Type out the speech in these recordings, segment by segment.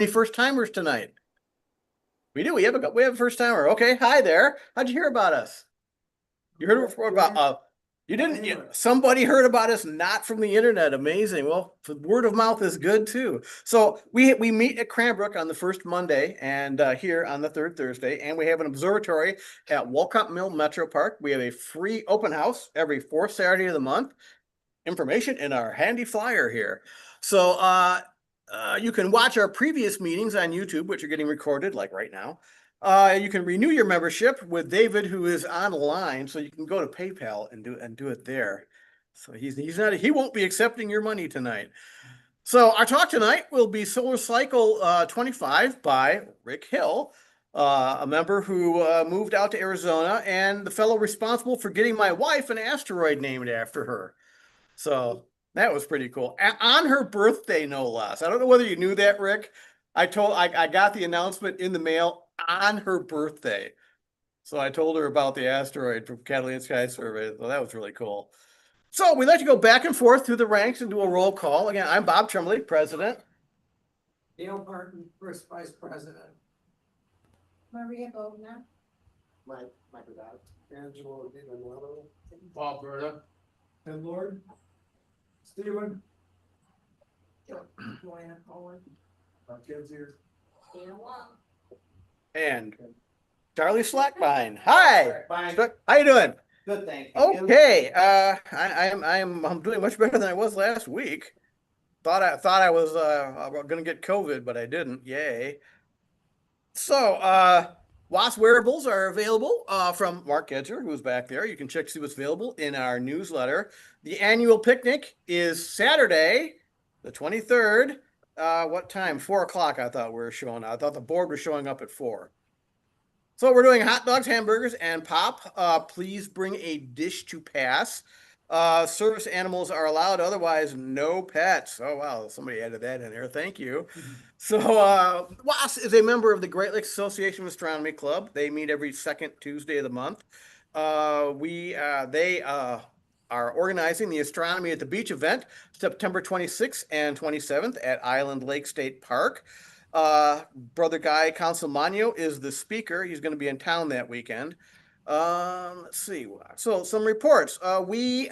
Any first timers tonight? We do. We have a first timer. Okay, hi there. How'd you hear about us? You heard about you didn't somebody heard about us not from the internet. Amazing. Well, word of mouth is good too. So we meet at Cranbrook on the first Monday and here on the third Thursday, and we have an observatory at Wolcott Mill Metro Park. We have a free open house every fourth Saturday of the month. Information in our handy flyer here. So you can watch our previous meetings on YouTube, which are getting recorded like right now. You can renew your membership with David, who is online, so you can go to PayPal and do it there. So he won't be accepting your money tonight. So our talk tonight will be Solar Cycle 25 by Rik Hill, a member who moved out to Arizona and the fellow responsible for getting my wife an asteroid named after her. So that was pretty cool. On her birthday, no less. I don't know whether you knew that, Rick. I got the announcement in the mail on her birthday. So I told her about the asteroid from Catalina Sky Survey. So that was really cool. So we like to go back and forth through the ranks and do a roll call. Again, I'm Bob Tremblay, president. Dale Barton, first vice president. Maria Bogna. Mike Dad. Angelo DiManuelo. Bob Berta. Ted Lord. Stephen. Joanna Cohen. Kids here. Dan Wong. And Charlie Slackbine. Hi. Fine. How you doing? Good, thank you. Okay. I'm doing much better than I was last week. Thought I was gonna get COVID, but I didn't. Yay. So WASP wearables are available from Mark Edger, who's back there. You can check to see what's available in our newsletter. The annual picnic is Saturday, the 23rd. What time? 4 o'clock, I thought we were showing. I thought the board was showing up at 4. So we're doing hot dogs, hamburgers, and pop. Please bring a dish to pass. Service animals are allowed, otherwise no pets. Oh, wow, somebody added that in there. Thank you. So WAS is a member of the Great Lakes Association of Astronomy Club. They meet every second Tuesday of the month. They are organizing the Astronomy at the Beach event, September 26th and 27th at Island Lake State Park. Brother Guy Consolmagno is the speaker. He's going to be in town that weekend. Let's see. So some reports. We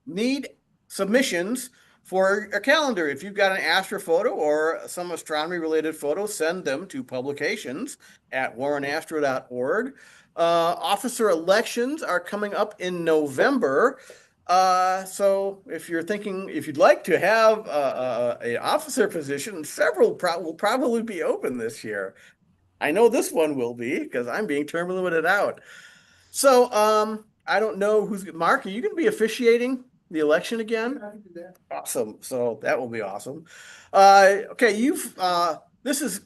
need submissions for a calendar. If you've got an astrophoto or some astronomy related photo, send them to publications at warrenastro.org. Officer elections are coming up in November. So if you'd like to have an officer position, several will probably be open this year. I know this one will be because I'm being term limited out. So I don't know Mark, are you going to be officiating the election again? I can do that. Awesome. So that will be awesome. Okay, this is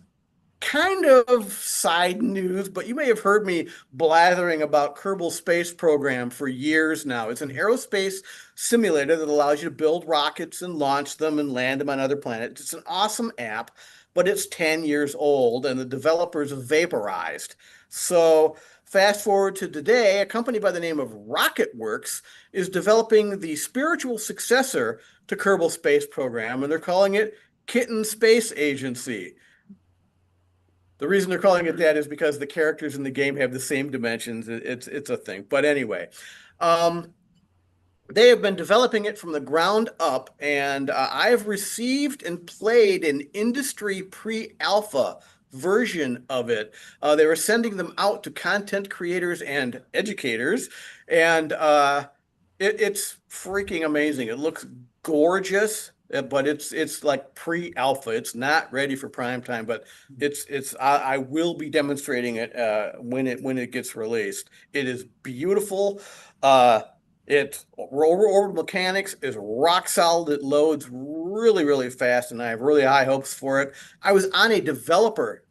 kind of side news, but you may have heard me blathering about Kerbal Space Program for years now. It's an aerospace simulator that allows you to build rockets and launch them and land them on other planets. It's an awesome app, but it's 10 years old and the developers have vaporized. So fast forward to today, a company by the name of RocketWorks is developing the spiritual successor to Kerbal Space Program, and they're calling it Kitten Space Agency. The reason they're calling it that is because the characters in the game have the same dimensions. It's a thing. But anyway, they have been developing it from the ground up, and I have received and played an industry pre-alpha version of it. They were sending them out to content creators and educators, and it's freaking amazing. It looks gorgeous. But it's like pre-alpha. It's not ready for prime time, but I will be demonstrating it when it gets released. It is beautiful. It's orbital mechanics is rock solid. It loads really, really fast, and I have really high hopes for it. I was on a developer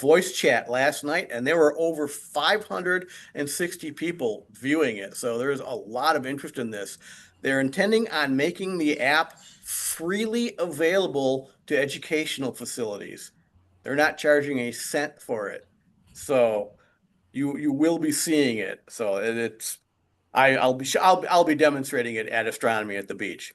voice chat last night, and there were over 560 people viewing it. So there's a lot of interest in this. They're intending on making the app freely available to educational facilities. They're not charging a cent for it. So you will be seeing it. So I'll be demonstrating it at Astronomy at the Beach.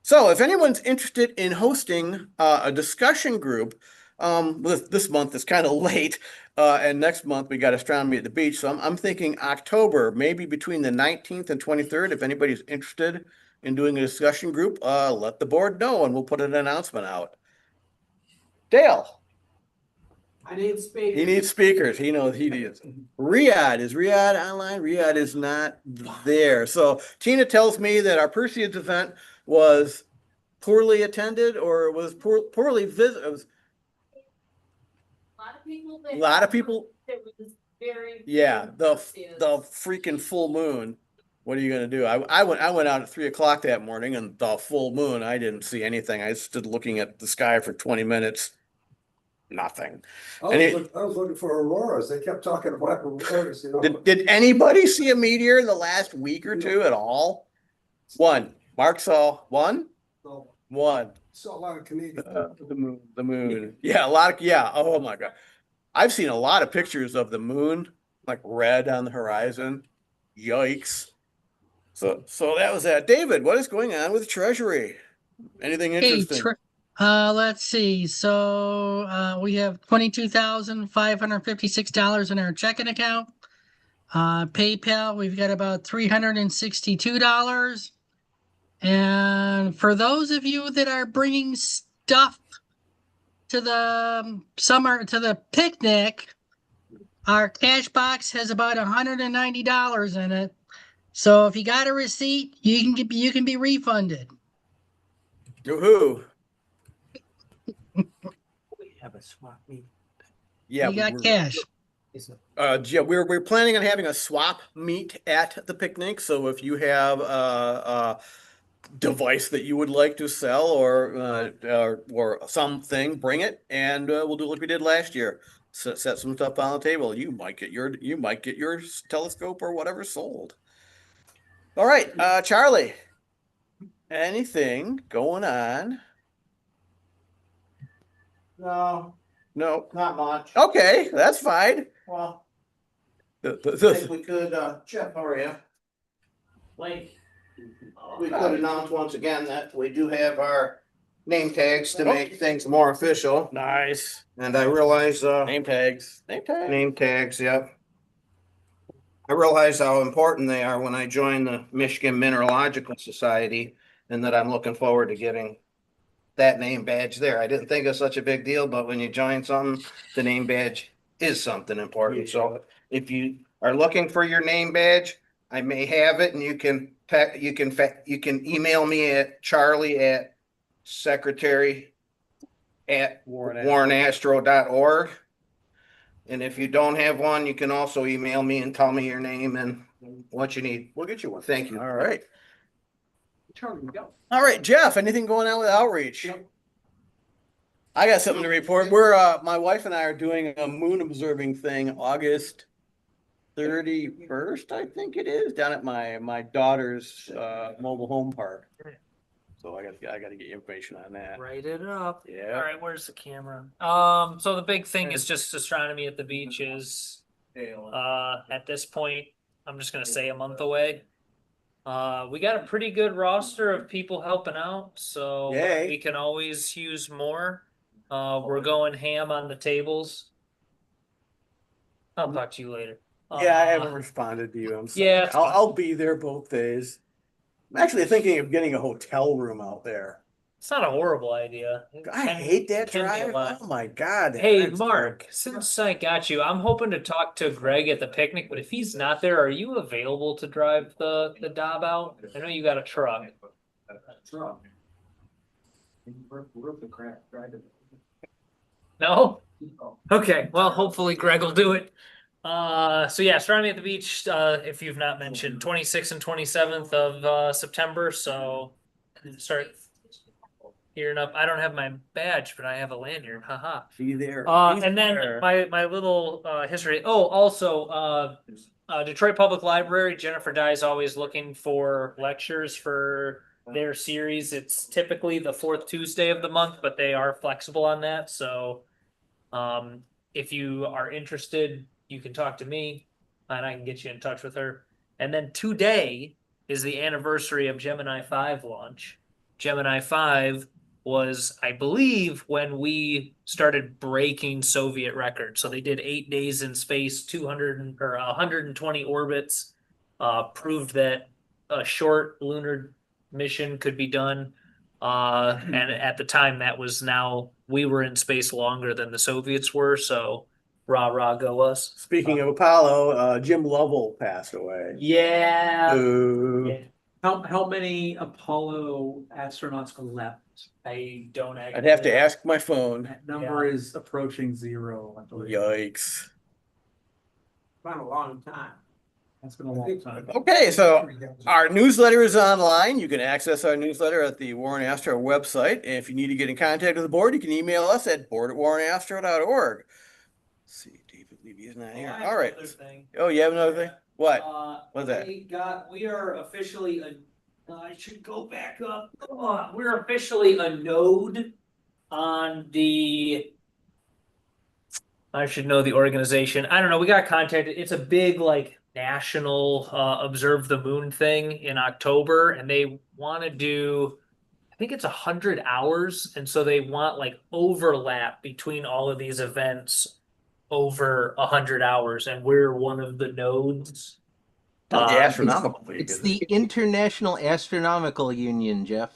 So if anyone's interested in hosting a discussion group, this month is kind of late, and next month we got astronomy at the beach. So I'm thinking October, maybe between the 19th and 23rd. If anybody's interested in doing a discussion group, let the board know and we'll put an announcement out. Dale, I need speakers. he needs speakers. He knows he needs. Riyadh, is Riyadh online? Riyadh is not there. So Tina tells me that our Perseus event was poorly attended or was poorly visited. It was A lot of people. a lot of people. It was very. Yeah, the Perseus. freaking full moon. What are you gonna do? I went out at 3 o'clock that morning and the full moon. I didn't see anything. I stood looking at the sky for 20 minutes. Nothing. I was looking for auroras. They kept talking about auroras, you know. Did anybody see a meteor in the last week or two at all? One. Mark saw one. So, One. saw a lot of Canadians. The moon. The moon. Yeah, a lot of yeah. Oh my God. I've seen a lot of pictures of the moon, like red on the horizon. Yikes. So that was that. David, what is going on with Treasury? Anything Hey, interesting? let's see. So we have $22,556 in our checking account. PayPal, we've got about $362. And for those of you that are bringing stuff to the picnic, our cash box has about $190 in it. So if you got a receipt, you can be refunded. Who? We have a swap meet. Yeah, You got cash. Yeah, we're planning on having a swap meet at the picnic. So if you have a device that you would like to sell or something, bring it, and we'll do like we did last year. Set some stuff on the table. You might get your telescope or whatever sold. All right, Charlie. Anything going on? No, No. not much. Okay, that's fine. Well, The- I think we could, Jeff, how are you? Like, We could announce once again that we do have our name tags to make things more official. Nice. And I realize, Name tags. Name tags. name tags, yep. I realize how important they are when I joined the Michigan Mineralogical Society and that I'm looking forward to getting that name badge there. I didn't think it was such a big deal, but when you join something, the name badge is something important. So if you are looking for your name badge, I may have it and you can email me at charlie@secretary@warrenastro.org. And if you don't have one, you can also email me and tell me your name and what you need. We'll get you one. Thank you. All right. Charlie, go. All right, Jeff, anything going on with outreach? I got something to report. My wife and I are doing a moon observing thing August 31st, I think it is, down at my daughter's mobile home park. So I got to get you information on that. Write it up. Yeah. All right, where's the camera? So the big thing is just astronomy at the beach is at this point, I'm just gonna say a month away. We got a pretty good roster of people helping out, so Yay. we can always use more. We're going ham on the tables. I'll talk to you later. Yeah, I haven't responded to you. I'm sorry. Yeah, it's fine. I'll be there both days. I'm actually thinking of getting a hotel room out there. It's not a horrible idea. I hate that Can be a drive. lot. Oh my God. that Hey, drive's Mark, since I got you, I'm hoping to talk to Greg at the picnic, but if he's not there, are you available to drive the Dob out? I know you got a truck. No? Okay, well, hopefully Greg will do it. So yeah, astronomy at the beach, if you've not mentioned, 26th and 27th of September, so start gearing up. I don't have my badge, but I have a lanyard, haha. Be there. And then my little history. Oh, also Detroit Public Library, Jennifer Dye is always looking for lectures for their series. It's typically the fourth Tuesday of the month, but they are flexible on that. So if you are interested, you can talk to me and I can get you in touch with her. And then today is the anniversary of Gemini 5 launch. Gemini 5 was, I believe, when we started breaking Soviet records. So they did 8 days in space, 200 or 120 orbits, proved that a short lunar mission could be done. And at the time, that was now we were in space longer than the Soviets were. So rah rah go us. Speaking of Apollo, Jim Lovell passed away. Yeah. Boo. How many Apollo astronauts are left? I don't I'd actually have to know. ask my phone. That number is approaching 0, I believe. Yikes. Been a long time. That's been a long time. Okay, so our newsletter is online. You can access our newsletter at the Warren Astro website. And if you need to get in contact with the board, you can email us at board@warrenastro.org. Let's see, David Levy is not here. All right. Oh, you have another thing? What? What's that? We are officially I should go back up. We're officially a node on the. I should know the organization. I don't know. We got contacted. It's a big national observe the moon thing in October, and they want to do. I think it's 100 hours, and so they want overlap between all of these events over 100 hours, and we're one of the nodes. The Astronomical League. It's isn't the it? International Astronomical Union, Jeff.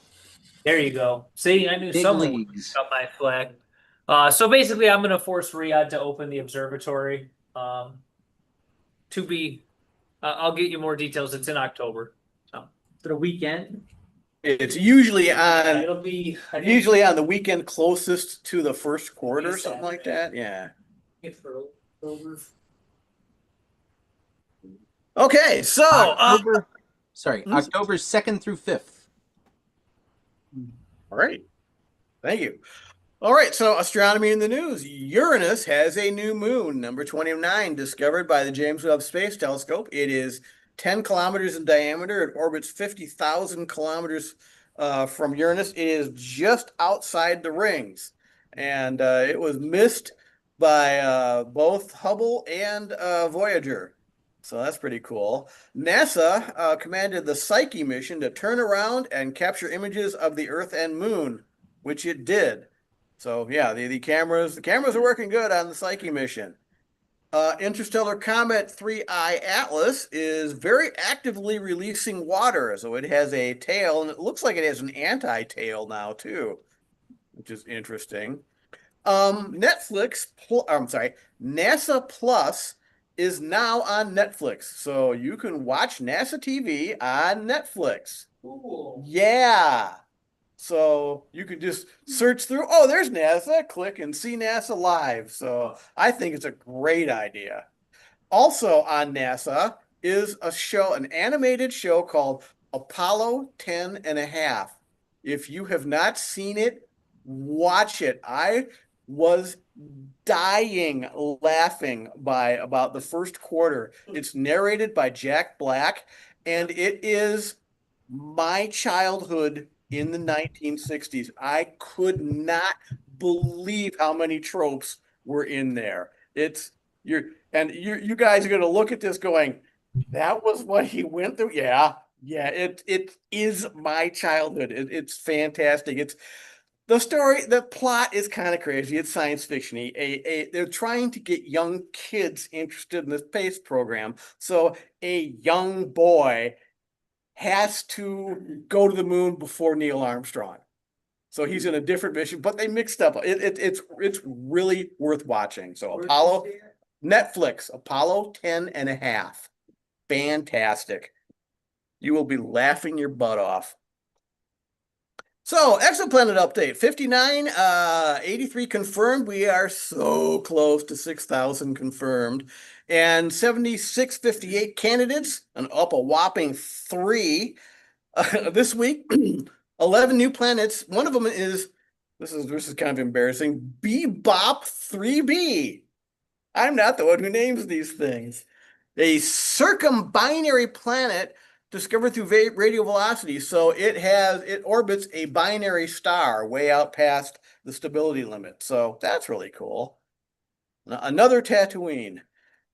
There you go. See, I knew Big someone leagues. got my flag. So basically, I'm going to force Riyadh to open the observatory. To be, I'll get you more details. It's in October. For the weekend? It's usually on It'll be usually on the weekend closest to the first quarter, Maybe something like that. Yeah. for October. Okay, so October, Hmm? October 2nd through 5th. all right. Thank you. All right, so astronomy in the news. Uranus has a new moon, number 29, discovered by the James Webb Space Telescope. It is 10 kilometers in diameter. It orbits 50,000 kilometers from Uranus. It is just outside the rings. And it was missed by both Hubble and Voyager. So that's pretty cool. NASA commanded the Psyche mission to turn around and capture images of the Earth and Moon, which it did. So yeah, the cameras are working good on the Psyche mission. Interstellar Comet 3I Atlas is very actively releasing water. So it has a tail, and it looks like it has an anti-tail now too, which is interesting. NASA Plus is now on Netflix. So you can watch NASA TV on Netflix. Cool. Yeah. So you could just search through, oh, there's NASA, click and see NASA live. So I think it's a great idea. Also on NASA is a show, an animated show called Apollo 10 and a half. If you have not seen it, watch it. I was dying laughing by about the first quarter. It's narrated by Jack Black, and it is my childhood in the 1960s. I could not believe how many tropes were in there. You guys are going to look at this going, that was what he went through. Yeah, it is my childhood. It's fantastic. It's the story, the plot is kind of crazy. It's science fiction-y. They're trying to get young kids interested in the space program. So a young boy has to go to the moon before Neil Armstrong. So he's in a different mission, but they mixed up. It's really worth watching. So Apollo, Netflix, Apollo 10 and a half. Fantastic. You will be laughing your butt off. So exoplanet update, 59, 83 confirmed. We are so close to 6,000 confirmed. And 7658 candidates, and up a whopping 3 this week. 11 new planets. One of them is, this is kind of embarrassing, Bebop 3b. I'm not the one who names these things. A circumbinary planet discovered through radio velocity. So it orbits a binary star way out past the stability limit. So that's really cool. Another Tatooine.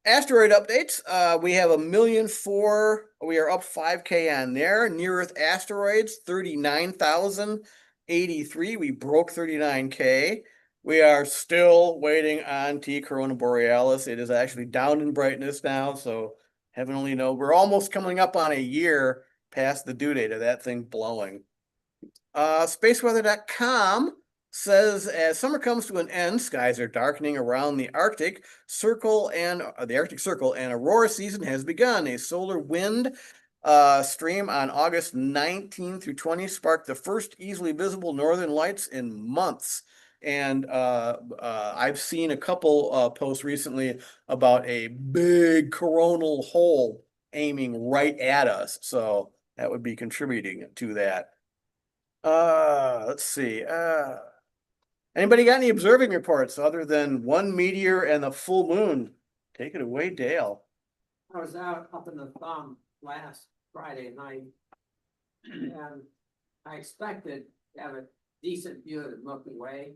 Asteroid updates. We have 1,000,004. We are up 5K on there. Near Earth asteroids, 39,083. We broke 39K. We are still waiting on T Corona Borealis. It is actually down in brightness now, so heaven only knows. We're almost coming up on a year past the due date of that thing blowing. Spaceweather.com says as summer comes to an end, skies are darkening around the Arctic Circle and aurora season has begun. A solar wind stream on August 19 through 20 sparked the first easily visible northern lights in months. And I've seen a couple posts recently about a big coronal hole aiming right at us. So that would be contributing to that. Let's see. Anybody got any observing reports other than one meteor and the full moon? Take it away, Dale. I was out up in the thumb last Friday night. And I expected to have a decent view of the Milky Way.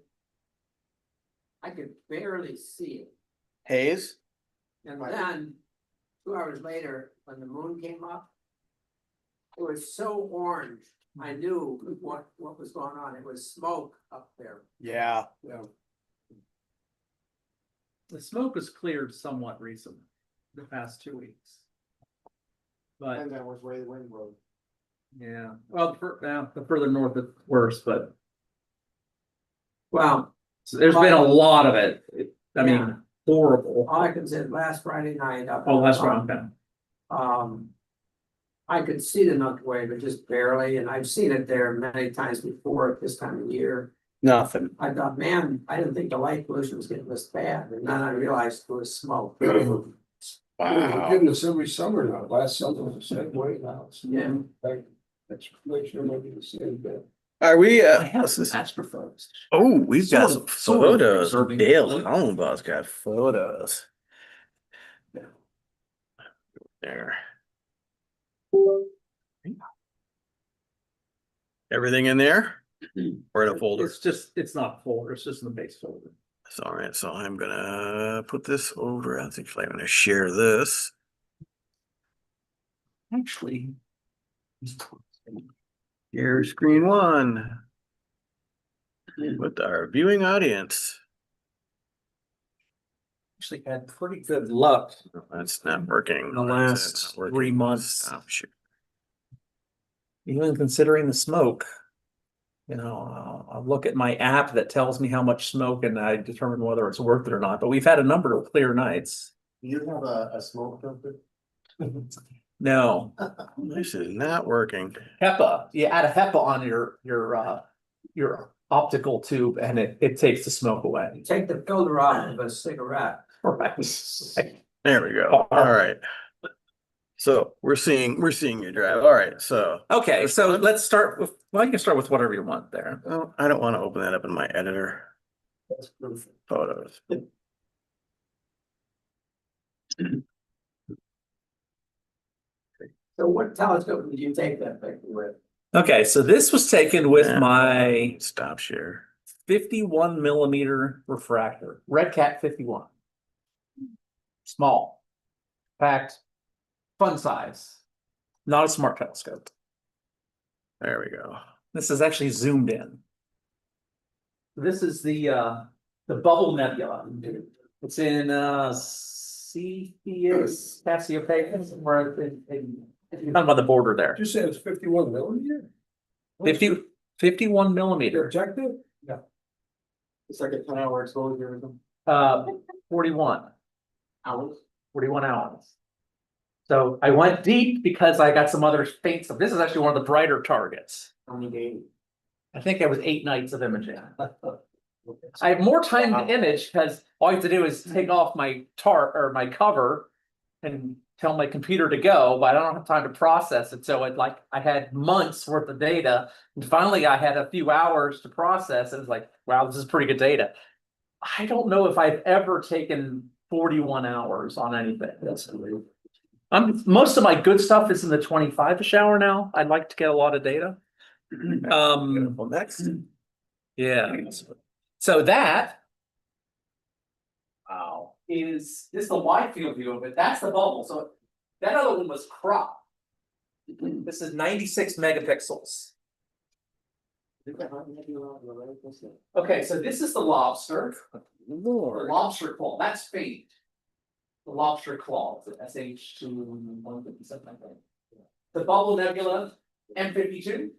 I could barely see it. Haze? And then 2 hours later, when the moon came up, it was so orange. I knew what was going on. It was smoke up there. Yeah. The smoke was cleared somewhat recently, the past 2 weeks. But And that was where the wind blew. yeah, well, the further north it's worse, but Well, there's been a lot of it. I Yeah. mean, horrible. all I can say, last Friday night up. Oh, that's in the wrong. thumb, Okay. I could see the Milky Way, but just barely, and I've seen it there many times before at this time of year. Nothing. I thought, man, I didn't think the light pollution was getting this bad, and then I realized it was smoke. We're Wow. getting this every summer now. Last summer was the same way now. Yeah. Let's make sure nobody can see it. Are we, I have some astrophotos. oh, we've got some Sort of photos. observing. Dale Hollenbaugh's got photos. There. Everything in there? Or in a folder? It's not a folder, it's just in the base folder. That's all right. So I'm gonna put this over. I think I'm gonna share this. Actually. Here's screen one. With our viewing audience. Actually had pretty good luck No, that's not working. in the Why is last that not working? 3 months. Stop share. Even considering the smoke. You know, I'll look at my app that tells me how much smoke and I determine whether it's worth it or not, but we've had a number of clear nights. You have a smoke filter? No, This is not working. HEPA, you add a HEPA on your optical tube and it takes the smoke away. Take the filter off of a cigarette. Right. There we go. All right. So we're seeing your drive. All right. So, Okay, so let's start with, well, you can start with whatever you want there. well, I don't want to open that up in my editor. That's proof. Photos. So what telescope did you take that picture with? Okay, so this was taken with Yeah. my Stop share. 51 millimeter refractor, Red Cat 51. Small, packed, fun size, not a smart telescope. There we go. This is actually zoomed in. This is the Bubble Nebula. It's in Cepheus, Cassiopeia, somewhere kind of on the border there. Did you say it's 51 millimeter? 51 millimeter. Objective? Yeah. It's like a 10-hour exposure. 41 Hours? 41 hours. So I went deep because I got some other faint stuff. This is actually one of the brighter targets. How many days? I think it was 8 nights of imaging. I have more time to image because all I have to do is take off my my cover and tell my computer to go, but I don't have time to process it. So I had months worth of data, and finally I had a few hours to process. It was like, wow, this is pretty good data. I don't know if I've ever taken 41 hours on anything. That's most of my good stuff is in the 25-ish hour now. I'd like to get a lot of data. Well, next. Yeah. So that, wow, is this is the wide field view of it. That's the bubble. So that other one was cropped. This is 96 megapixels. Okay, so this is the lobster. The Lord. lobster claw. That's faint. The lobster claw. SH2 something like that. The bubble nebula M52.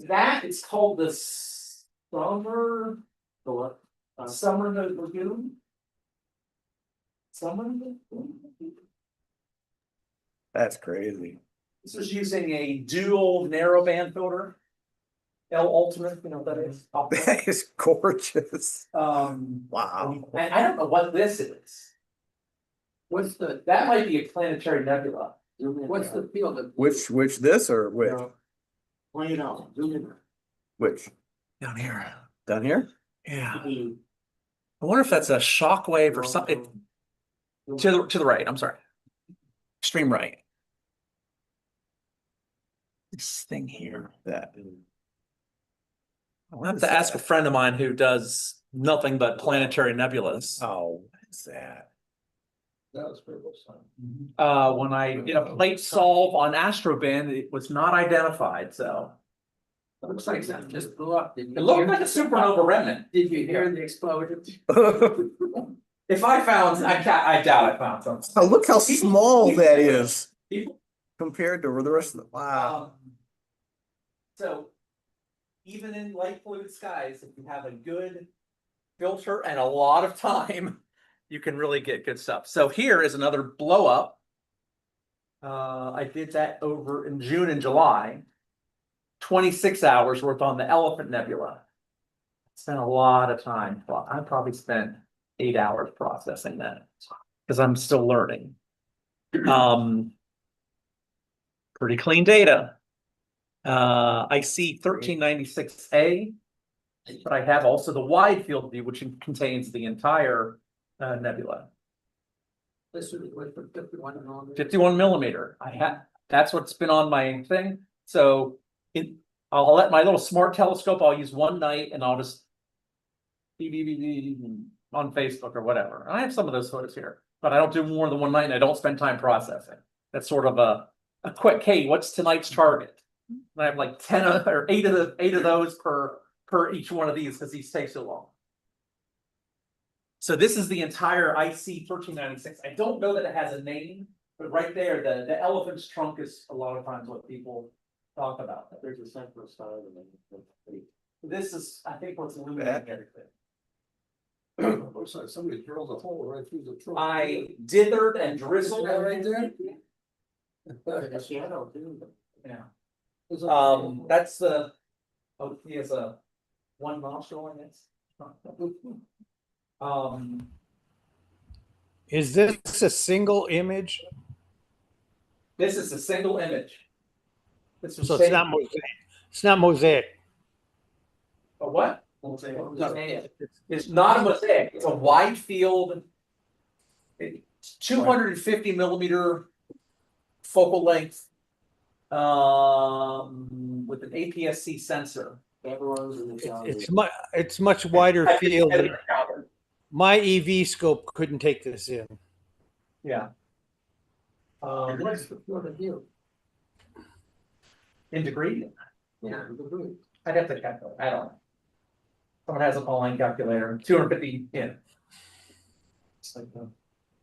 That is called the summer lagoon. Summer lagoon. That's crazy. This was using a dual narrowband filter. L Ultimate, you know what that is? That is gorgeous. Wow. Wow. I don't know what this is. What's the, That might be a planetary nebula. what's the field of? Which this or which? Well, you know, Which? Down here. Down here? Yeah. I wonder if that's a shock wave or something. To the right, I'm sorry. Extreme right. This thing here. That. I'll have to ask a friend of mine who does nothing but planetary nebulas. Oh, what is that? When I did a plate solve on Astrobin, it was not identified, so. It looks like something just blew up. Did It you looked hear? like a supernova remnant. Did you hear the explosion? If I found, I doubt I found something. Oh, look how small that is People- compared to the rest of the, wow. So, even in light polluted skies, if you have a good filter and a lot of time, you can really get good stuff. So here is another blow up. I did that over in June and July. 26 hours worth on the Elephant Nebula. Spent a lot of time. Well, I probably spent 8 hours processing that because I'm still learning. Pretty clean data. I see 1396A, but I have also the wide field view, which contains the entire nebula. This was for 51 millimeters. 51 millimeter. That's what's been on my thing. So I'll let my little smart telescope, I'll use one night and I'll just on Facebook or whatever. I have some of those photos here, but I don't do more than one night and I don't spend time processing. That's sort of a quick, hey, what's tonight's target? And I have like 10 or 8 of those per each one of these because these take so long. So this is the entire IC 1396. I don't know that it has a name, but right there, the elephant's trunk is a lot of times what people talk about. There's a central star. This is, I think, what's illuminating everything. Looks like somebody drilled a hole right through the trunk. I dithered and drizzled. That right there? Yeah. That's the, oh, he has a one nostril in it. Is this a single image? This is a single image. This was So it's not mosaic. It's not mosaic. a what? It's not a mosaic. It's a wide field. It's 250 millimeter focal length. With an APS-C sensor. It's much wider field. My EV scope couldn't take this in. Yeah. What's the field of view? In degree? Yeah, the degree. I'd have to calculate. I don't know. Someone has an online calculator. 250. Yeah.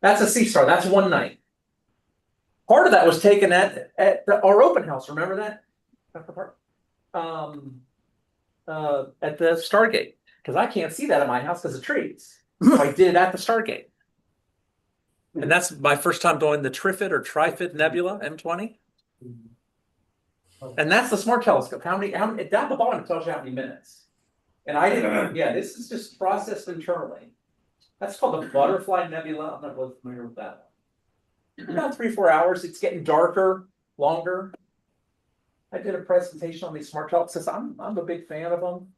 That's a C-star. That's one night. Part of that was taken at our open house. Remember that? At the Stargate, because I can't see that in my house because of trees. So I did it at the Stargate. And that's my first time doing the Trifid Nebula M20. And that's the smart telescope. How many down the bottom it tells you how many minutes. And I didn't, yeah, this is just processed internally. That's called the Butterfly Nebula. I'm not really familiar with that one. About 3-4 hours. It's getting darker, longer. I did a presentation on these smart telescopes. I'm a big fan of them.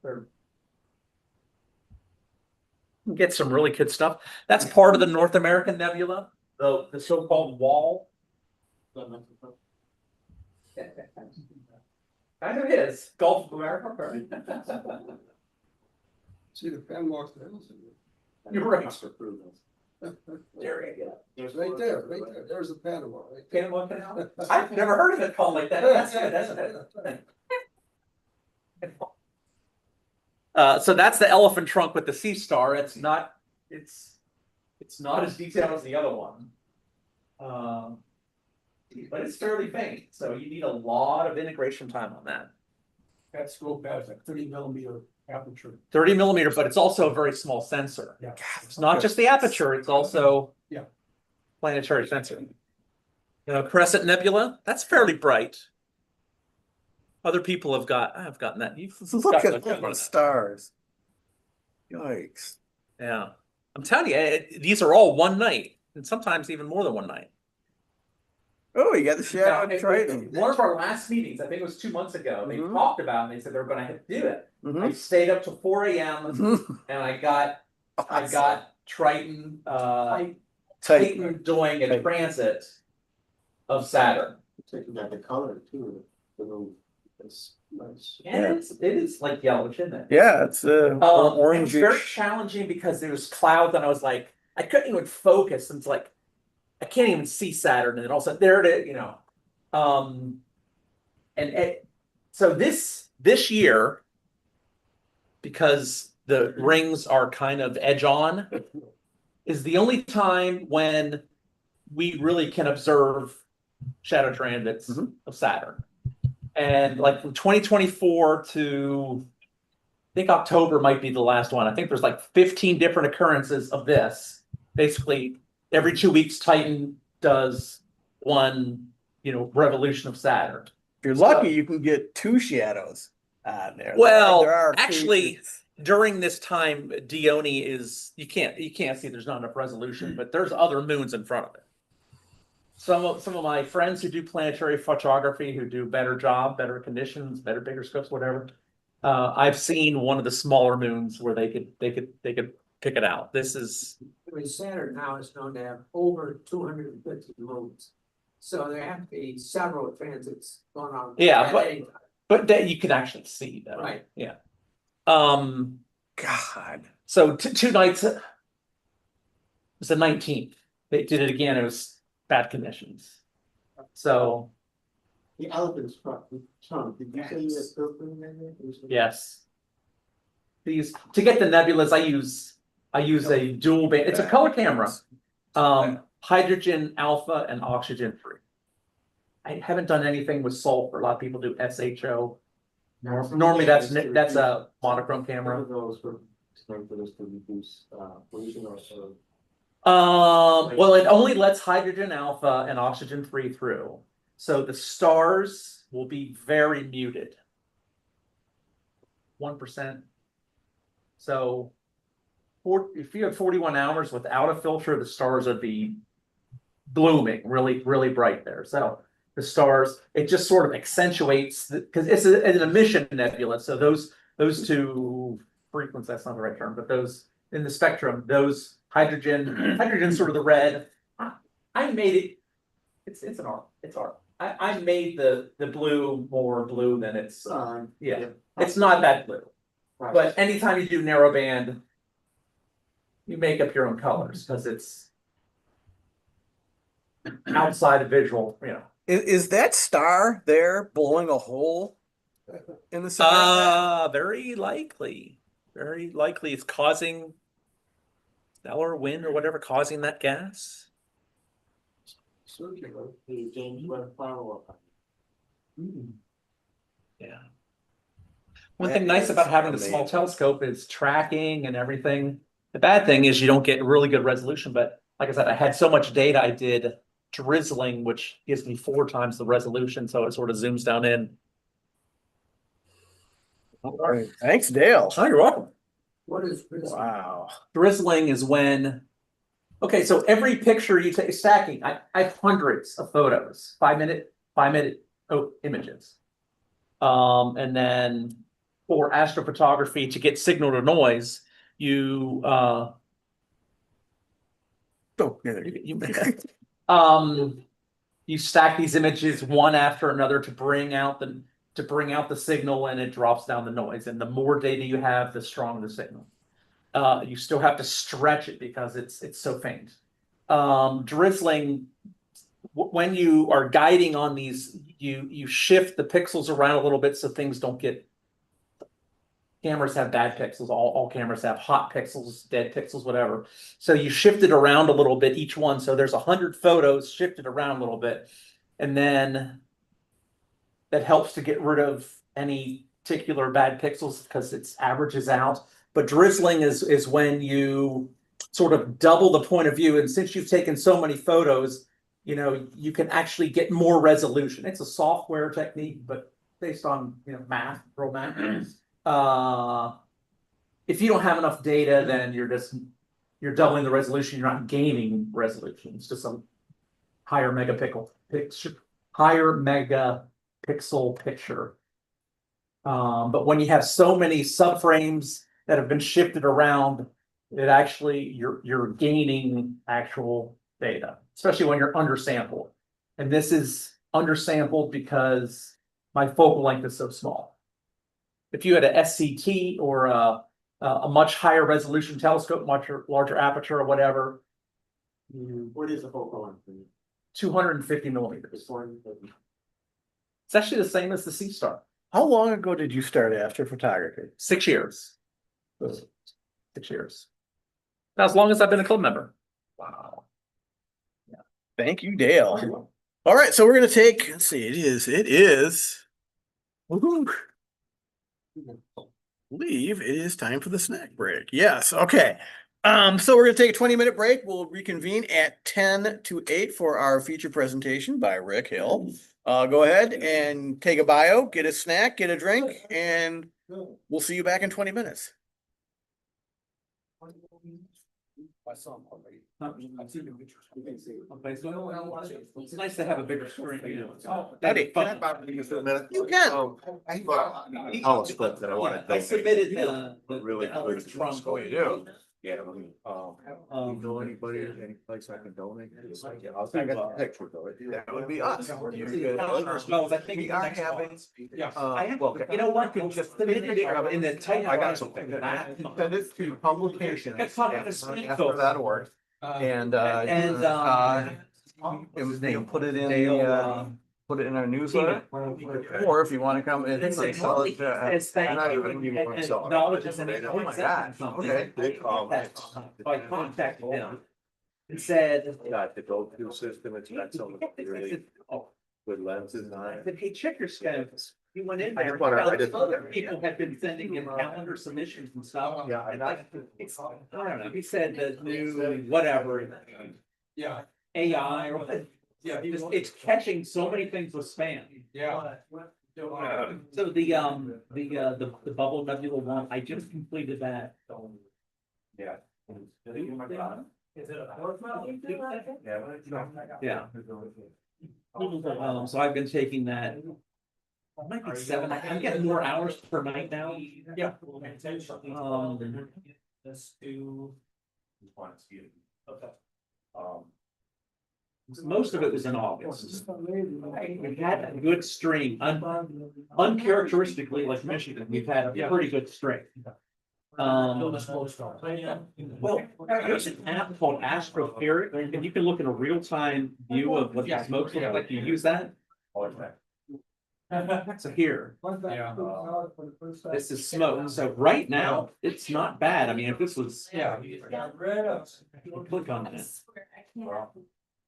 Get some really good stuff. That's part of the North American Nebula, the so-called wall. Kind of is. Gulf of America. See the Panama Canal. You're right. There you go. There's right there, there's the Panama, right there. Panama Canal? I've never heard of it called like that. That's good, isn't it? So that's the elephant trunk with the sea star. It's not as detailed as the other one. But it's fairly faint, so you need a lot of integration time on that. That scope has a 30mm aperture. 30mm, but it's also a very small sensor. Yeah. It's not just the aperture, it's also Yeah. planetary sensor. Crescent Nebula, that's fairly bright. Other people have gotten that. Look at the stars. Yikes. Yeah. I'm telling you, these are all one night, and sometimes even more than one night. Oh, you got the shadow of Triton. One of our last meetings, I think it was 2 months ago, they talked about it and they said they were gonna do it. Mhm. I stayed up till 4 AM and I got Triton, Titan doing a transit of Saturn. The color too. It's nice. Yeah, it is like yellowish, isn't it? Yeah, it's It was orange. very challenging because there was clouds and I was like, I couldn't even focus. And it's like, I can't even see Saturn. And then all of a sudden, there it is, so this year, because the rings are kind of edge on, is the only time when we really can observe shadow transits of Saturn. And like from 2024 to I think October might be the last one. I think there's like 15 different occurrences of this. Basically, every 2 weeks, Titan does one, revolution of Saturn. If you're lucky, you can get 2 shadows on there. Well, There are actually, during this time, Dione is you can't see. There's not enough resolution, but there's other moons in front of it. Some of my friends who do planetary photography, who do better job, better conditions, bigger scopes, whatever. I've seen one of the smaller moons where they could pick it out. This is. I mean, Saturn now is known to have over 250 moons. So there have to be several transits going on. Yeah, at any time. but that you can actually see that. Right. Yeah. God. So 2 nights. It was the 19th. They did it again. It was bad conditions. So. The elephant's trunk, did you say you had purple in there? Yes. To get the nebulas, I use a dual band. It's a color camera. Hydrogen alpha and oxygen free. I haven't done anything with sulfur. A lot of people do SHO. Normally that's a monochrome camera. Well, it only lets hydrogen alpha and oxygen free through. So the stars will be very muted. 1%. So if you have 41 hours without a filter, the stars would be blooming, really, really bright there. So the stars, it just sort of accentuates because it's an emission nebula. So those 2 frequencies, that's not the right term, but those in the spectrum, those hydrogen's sort of the red. I made it. It's an art. It's art. I made the blue more blue than it's it's not that blue. Right. But anytime you do narrowband, you make up your own colors because it's outside of visual, Is that star there blowing a hole in the center? Very likely. Very likely it's causing stellar wind or whatever causing that gas. Yeah. One thing nice about having the small telescope is tracking and everything. The bad thing is you don't get really good resolution, but like I said, I had so much data I did drizzling, which gives me 4 times the resolution, so it sort of zooms down in. All right. Thanks, Dale. Oh, you're welcome. What is this? Wow. Drizzling is when, okay, so every picture you take, stacking, I have hundreds of photos, 5 minute images. And then for astrophotography to get signal to noise, you you stack these images one after another to bring out to bring out the signal, and it drops down the noise. And the more data you have, the stronger the signal. You still have to stretch it because it's so faint. Drizzling, when you are guiding on these, you shift the pixels around a little bit so things don't get. Cameras have bad pixels. All cameras have hot pixels, dead pixels, whatever. So you shift it around a little bit each one. So there's 100 photos shifted around a little bit, and then that helps to get rid of any particular bad pixels because it averages out. But drizzling is when you sort of double the point of view, and since you've taken so many photos, you know, you can actually get more resolution. It's a software technique, but based on, you know, math, real math. If you don't have enough data, then you're doubling the resolution. You're not gaining resolution. It's just a higher megapixel picture. But when you have so many subframes that have been shifted around, it actually you're gaining actual data, especially when you're undersampled. And this is undersampled because my focal length is so small. If you had a SCT or a much higher resolution telescope, much larger aperture or whatever. What is the focal length? 250 millimeters. It's actually the same as the Sea Star. How long ago did you start astrophotography? 6 years. 6 years. As long as I've been a club member. Wow. Yeah. Thank you, Dale. All right, so we're gonna take, let's see, it is. Woo-hoo. Believe it is time for the snack break. Yes, okay. So we're gonna take a 20-minute break. We'll reconvene at 10 to 8 for our feature presentation by Rik Hill. Go ahead and take a bio, get a snack, get a drink, and we'll see you back in 20 minutes. I saw him already. I've seen the pictures. It's nice to have a bigger screen. Howdy. You can. I'll split that. I want to. I submitted the Really Alex good. Trump. Oh, you do? Yeah. You know anybody, any place I can donate? I got the picture though. That would be us. No, I think We are having. Yeah. You know what? Just submitted it in the type. I got something. Send it to publication. After that org. And it was they put it in the put it in our newsletter. Or if you want to come and like sell it. I'm not even giving you myself. Oh my gosh. Okay. I contacted them and said. Got the go-to system. It's got some really good lenses on I it. said, hey, check your schedules. He went in I there. just wanna- I just- Other people had been sending him calendar submissions and stuff. Yeah, And I don't know. He said the new whatever. Yeah. AI or what. Yeah, it's catching so many things with spam. Yeah. So the bubble nebula one, I just completed that. Yeah. Is it a Yeah. So I've been taking that. It might be 7. I'm getting more hours per night now. Yeah. Let's do. Most of it was in August. We've had a good stream, uncharacteristically like Michigan, we've had a pretty good stream. Well, there's an app called Astroperic, and you can look at a real-time view of what the smoke looks like. You use that? So here, this is smoke. So right now, it's not bad. I mean, if this was, click on this.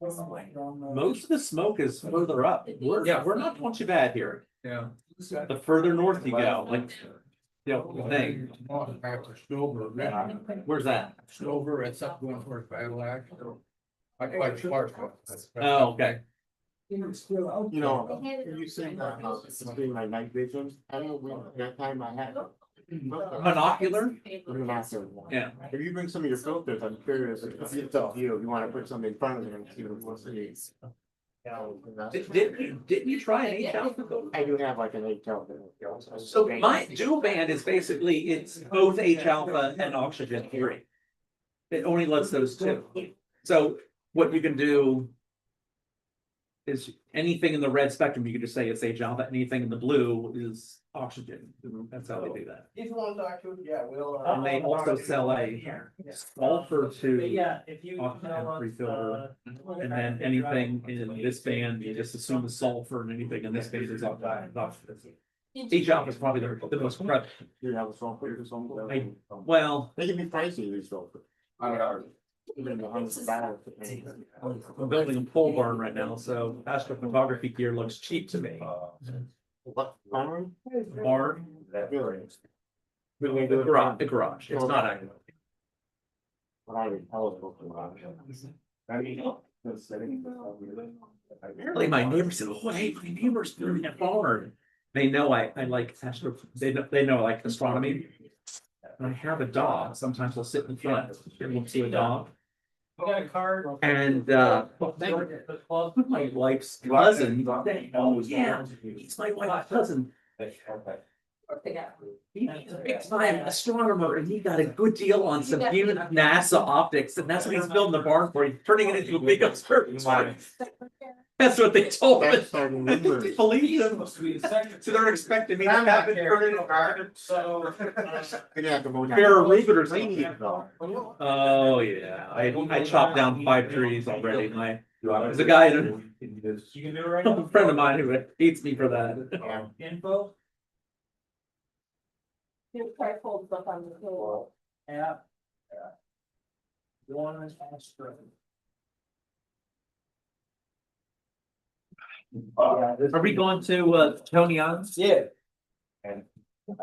Most of the smoke is further up. We're not doing too bad here. Yeah. The further north you go, like, the thing. Where's that? Over, it's up going towards Battle Axe. I quite far. Oh, okay. You know, you say that it's being my night vision. I don't know, that time I had. Binocular? Yeah. If you bring some of your filters, I'm curious, if it's up to you, if you want to put something in front of it and see what it wants to be. Didn't you try an H-alpha? I do have like an 8 filter. So my dual band is basically, it's both H-alpha and oxygen 3. It only lets those two. So what you can do is anything in the red spectrum, you could just say it's H alpha, anything in the blue is oxygen. That's how they do that. If you want to talk to, yeah, we'll. And they also sell a sulfur to Yeah, if you. oxygen free filter. And then anything in this band, you just assume the sulfur, and anything in this band is oxygen. H alpha is probably the most correct. You have a sulfur or something? Well, They can be pricey, these sulfur. I don't know. I'm building a pole barn right now, so astrophotography gear looks cheap to me. What? Barn? Barn, Really? the garage, it's not active. Apparently my neighbor said, oh, hey, my neighbor's building a barn. They know I like they know I like astronomy. And I have a dog, sometimes I'll sit in front and we'll see a dog. You got a card? And my wife's cousin, oh yeah, he's my wife's cousin. He's a big time astronomer and he got a good deal on some new NASA optics, and that's what he's building the barn for. He's turning it into a big observatory. That's what they told me. They believe them. So they're expecting me to have it turn into a So. pair of Reuben or something. Oh, yeah, I chopped down 5 trees already, there's a guy, You can do it right a now. friend of mine who hates me for that. Info. You try to hold stuff on the table. Yeah. One is astro. Are we going to Tony Island? Yeah. I'm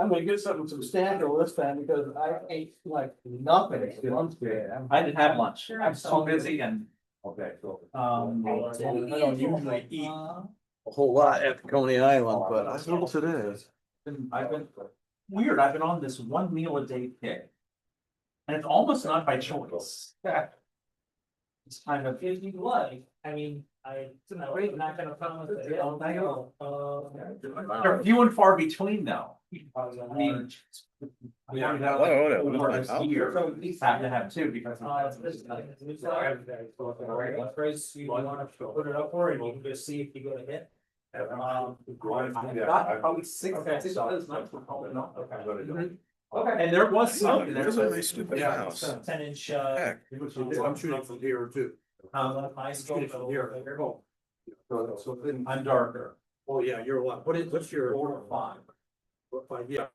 gonna get something substantial this time because I ate like nothing for lunch today. I didn't have lunch. I'm so busy and. Okay, so. I don't usually eat a whole lot at Coney Island, but I suppose it is. I've been weird. I've been on this 1 meal a day kick. And it's almost not by choice. It's kind of. If you like, I mean, I'm not gonna promise it. They're few and far between though. I mean. We have to have 2 because. Price you wanna put it up for, and you can just see if you go to hit. Probably 6. Okay. Okay, and there was some. There's a nice stupid Yeah. house. 10-inch, Heck. I'm shooting from here too. my scope. So then. I'm darker. Oh, yeah, you're what? What's your? 4 or 5. 4 or 5, yeah.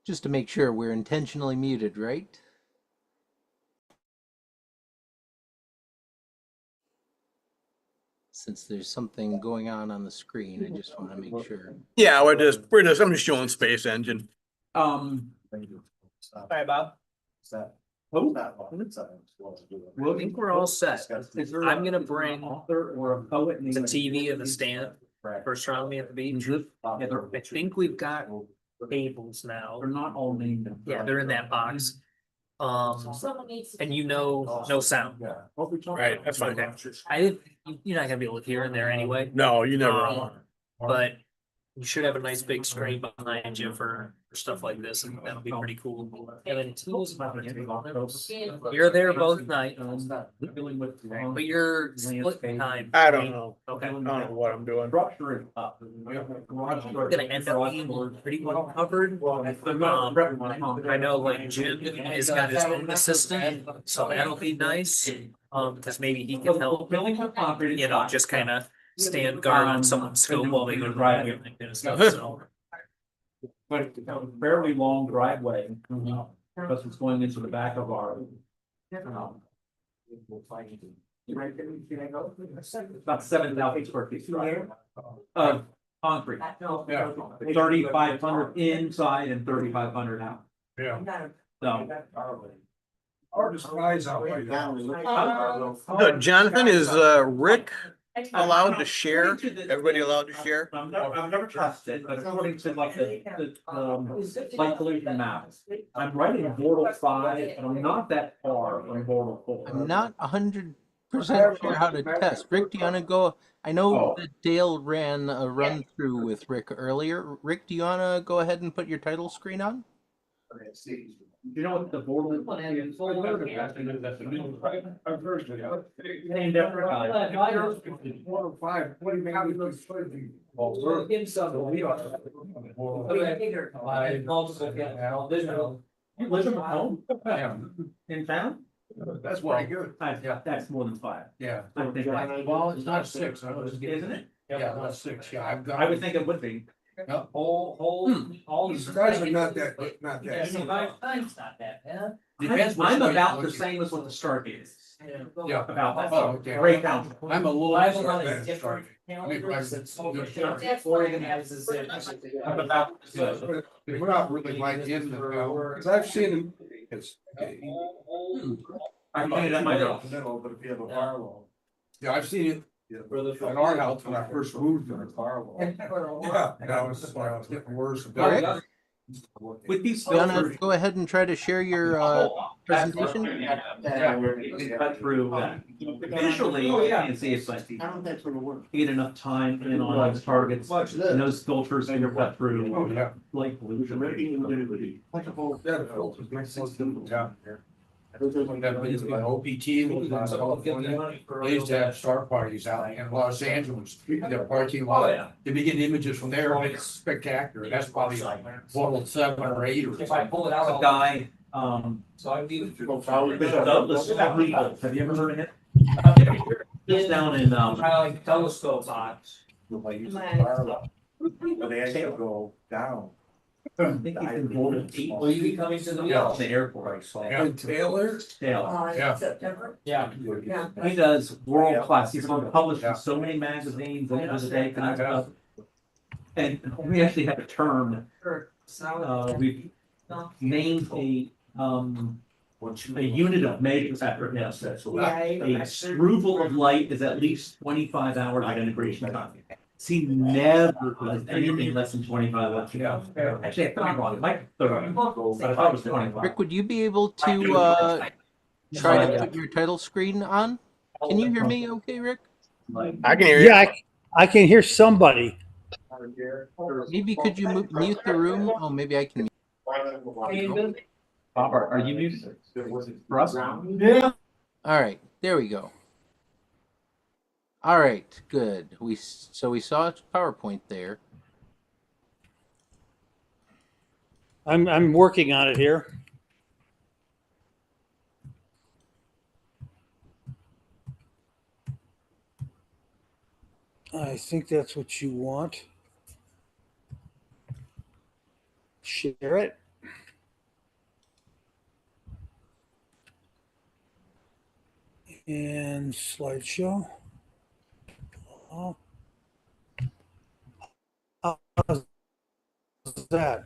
Just to make sure we're intentionally muted, right? Since there's something going on the screen, I just want to make sure. Yeah, I'm just showing Space Engine. All right, Bob. Who? I think we're all set. I'm gonna bring the TV and the stand for astronomy at the beach. I think we've got cables now. They're not all named. Yeah, they're in that box. And no sound. Right, that's fine. You're not gonna be able to hear in there anyway. No, you never Um, are. But you should have a nice big screen behind you for stuff like this, and that'll be pretty cool. And then tools, you're there both nights, but you're split time. I don't know. Okay. I don't know what I'm doing. Structure is up. We're gonna end up being pretty well covered. I know like Jim has got his own assistant, so that'll be nice. Because maybe he can help, just kind of stand guard on someone's scope while they go driving and that kind of stuff, so. But it's a fairly long driveway, because it's going into the back of our. About 7,000 square feet. Of concrete. 3,500 inside and 3,500 out. Yeah. So. Jonathan, is Rick allowed to share? Everybody allowed to share? I've never tested it, but according to like the light pollution map, I'm right in Bortle 5, and I'm not that far from Bortle 4. I'm not 100% sure how to test. Rick, do you want to go? I know that Dale ran a run through with Rick earlier. Rick, do you want to go ahead and put your title screen on? You know what the Bortle is? I've heard of it. Named after a guy. 405, what do you mean? You live in home? Yeah. In town? That's pretty good. That's more than 5. Yeah. I think that- Well, it's not 6. Isn't it? Yeah, not 6. Yeah, I've got. I would think it would be. Yeah. All These guys are not that, not that. Time's not that bad. I'm about the same as what the Stargate is. Yeah. About that. Oh, okay. Great down. I'm a little. I will run a different I'm about. We're not really like in the, because I've seen them. It's. I'm putting it at my door. Yeah, I've seen it. At our house when I first moved to the firewall. Yeah, and I was getting worse. All right. With these. Do you want to go ahead and try to share your presentation? Cut through that. Visually, you can't see it, but you get enough time in on those targets, and those filters can cut through. Oh, yeah. Light pollution. Like a whole set of filters, makes sense down here. OPT was in California. They used to have star parties out in Los Angeles, their parking lot. They begin images from there, and it's spectacular. That's probably like 7 or 8 or. If I pull it out, A guy, so I leave. Bishop Douglas, have you ever heard of him? He's down in, Kind of like telescope box. But they actually go down. I think he's in Golden Peak. Will you be coming to the? The airport. Yeah, Taylor. Dale. Yeah. September. Yeah. He does world class. He's published in so many magazines over the day kind of stuff. And we actually have a term. We've named a unit of measure after him. A struble of light is at least 25 hours of integration time. He never does anything less than 25 hours. Yeah. Actually, I thought wrong. It might be 30, but I thought it was 25. Rick, would you be able to try to put your title screen on? Can you hear me okay, Rick? I can hear you. Yeah, I can hear somebody. Maybe could you mute the room? Oh, maybe I can. Bob, are you muted? For us? Yeah. All right, there we go. All right, good. So we saw a PowerPoint there. I'm working on it here. I think that's what you want. Share it. And slideshow. Oh. How's that?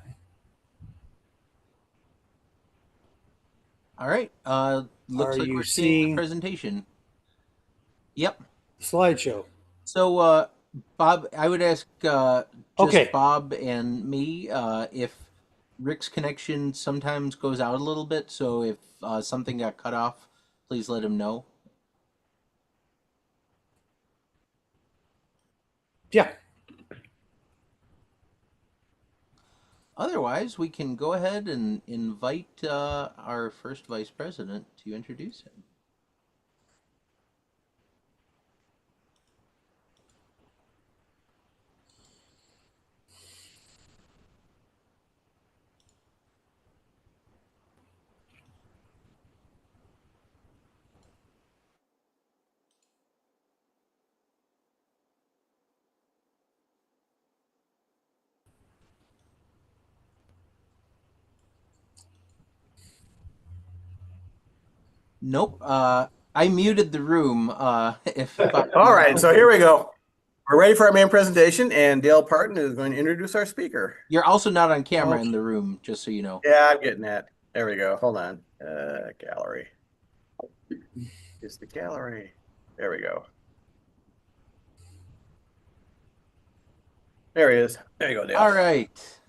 All right. Looks Are like you we're seeing the seeing presentation. Yep. slideshow? So, Bob, I would ask just Okay. Bob and me if Rick's connection sometimes goes out a little bit. So if something got cut off, please let him know. Yeah. Otherwise, we can go ahead and invite our first vice president to introduce him. Nope. I muted the room. If All right, so here we go. We're ready for our main presentation, and Dale Parton is going to introduce our speaker. You're also not on camera Okay. in the room, just so you know. Yeah, I'm getting that. There we go. Hold on. Gallery. It's the gallery. There we go. There he is. There you go, Dale. All right.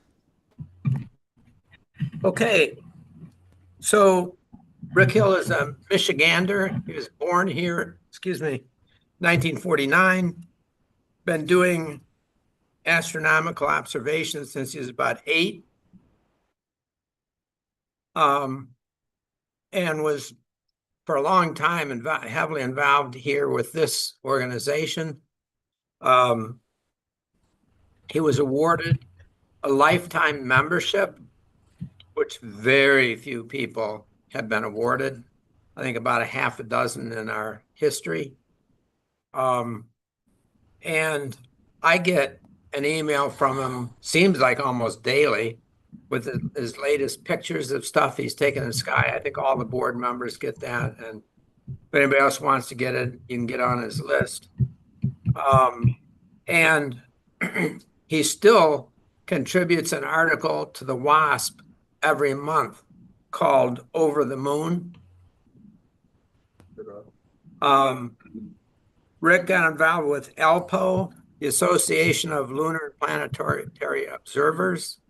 Okay. So Rik Hill is a Michigander. He was born here, 1949. Been doing astronomical observations since he was about 8. And was for a long time heavily involved here with this organization. He was awarded a lifetime membership, which very few people have been awarded. I think about a half a dozen in our history. And I get an email from him, seems like almost daily, with his latest pictures of stuff he's taken in the sky. I think all the board members get that. And if anybody else wants to get it, you can get on his list. And he still contributes an article to the WASP every month called Over the Moon. Rik got involved with ALPO, the Association of Lunar Planetary Observers.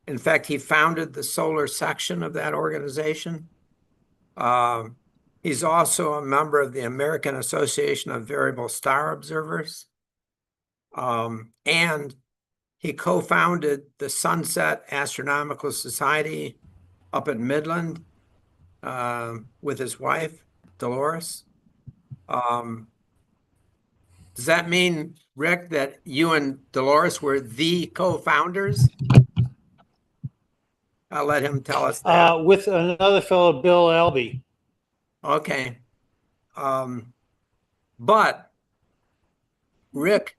In fact, he founded the solar section of that organization. He's also a member of the American Association of Variable Star Observers. And he co-founded the Sunset Astronomical Society up in Midland with his wife, Delores. Does that mean, Rik, that you and Delores were the co-founders? I'll let him tell us that. With another fellow, Bill Albee. Okay. But Rik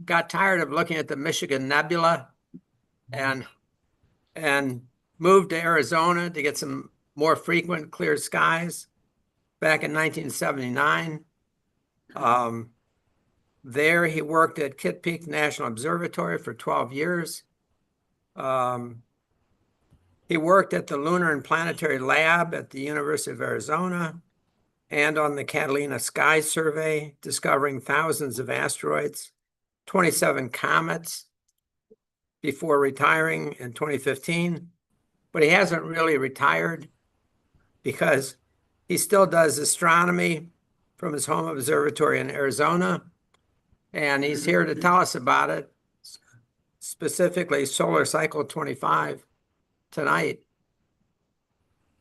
got tired of looking at the Michigan Nebula and moved to Arizona to get some more frequent clear skies back in 1979. There he worked at Kitt Peak National Observatory for 12 years. He worked at the Lunar and Planetary Lab at the University of Arizona and on the Catalina Sky Survey, discovering thousands of asteroids, 27 comets before retiring in 2015. But he hasn't really retired because he still does astronomy from his home observatory in Arizona. And he's here to tell us about it, specifically Solar Cycle 25 tonight.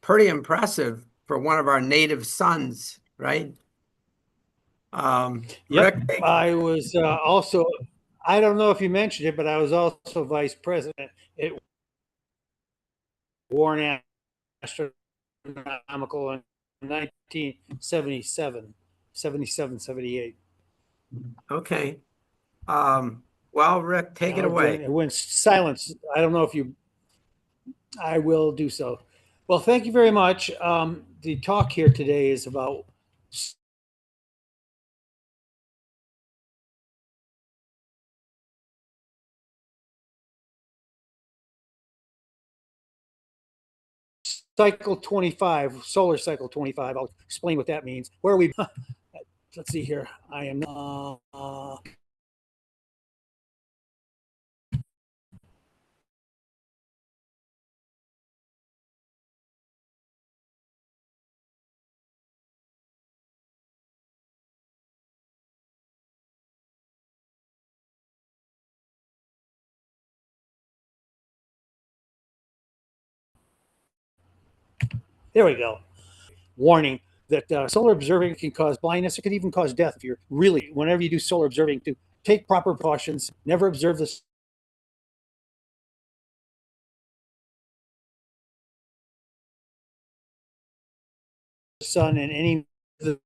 Pretty impressive for one of our native suns, right? Yep. Rik, I was also, I don't know if you mentioned it, but I was also vice president at Warren Astronomical in 1977, 78. okay. Well, Rik, take it away. It went silence. I don't know if you, I will do so. Well, thank you very much. The talk here today is about cycle 25, solar cycle 25. I'll explain what that means. Where are we? Let's see here. I am. There we go. Warning that solar observing can cause blindness. It could even cause death if you're really, whenever you do solar observing, to take proper precautions. Never observe the sun in any of the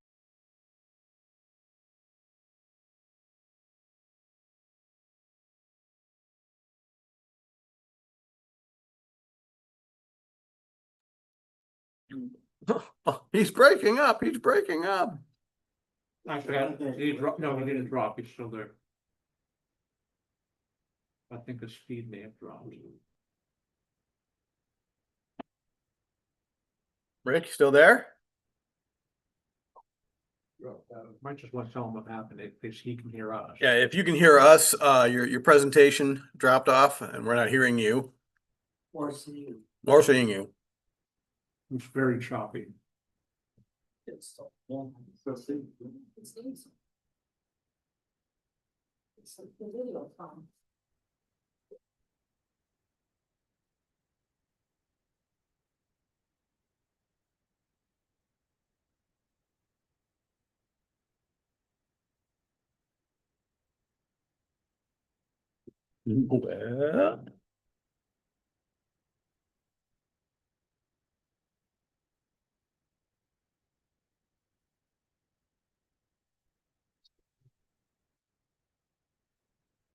He's breaking up. He's breaking up. Actually, he dropped, no, he didn't drop, he's still there. I think the speed may have dropped. Rick, still there? Might just want to tell him what happened, if he can hear us. Yeah, if you can hear us, your presentation dropped off and we're not hearing you Or see. or seeing you. It's very choppy. It's the video from. Well,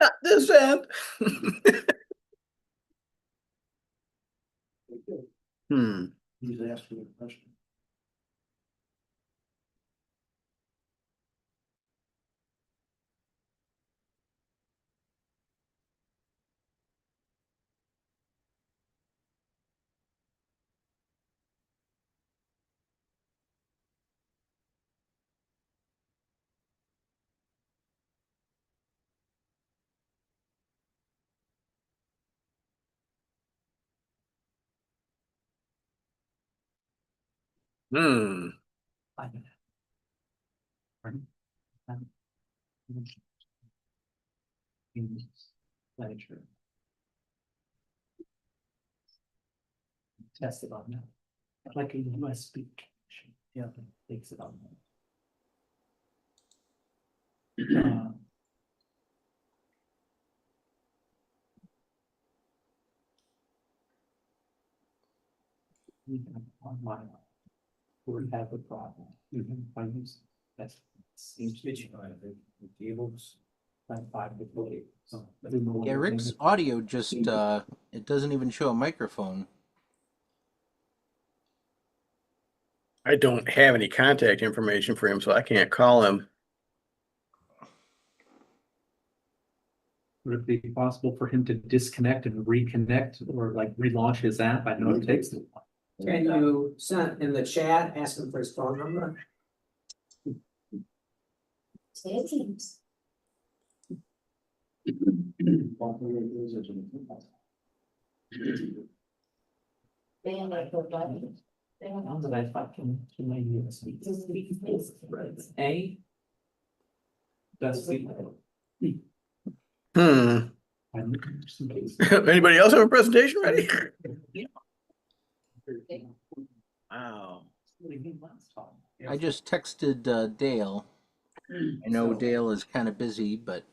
not this end. He's asking a question. Hmm. Test it on that. Like a USB. Yeah, takes it on that. Online. We have a problem. I use that seems to be the tables. Like 5 to 40. Yeah, Rick's audio just it doesn't even show a microphone. I don't have any contact information for him, so I can't call him. Would it be possible for him to disconnect and reconnect or like relaunch his app? I know it takes a while. Can you send in the chat, ask him for his phone number? Now that I fucking to my USB. A. That's the. Hmm. Anybody else have a presentation ready? Wow. I just texted Dale. I know Dale is kind of busy, but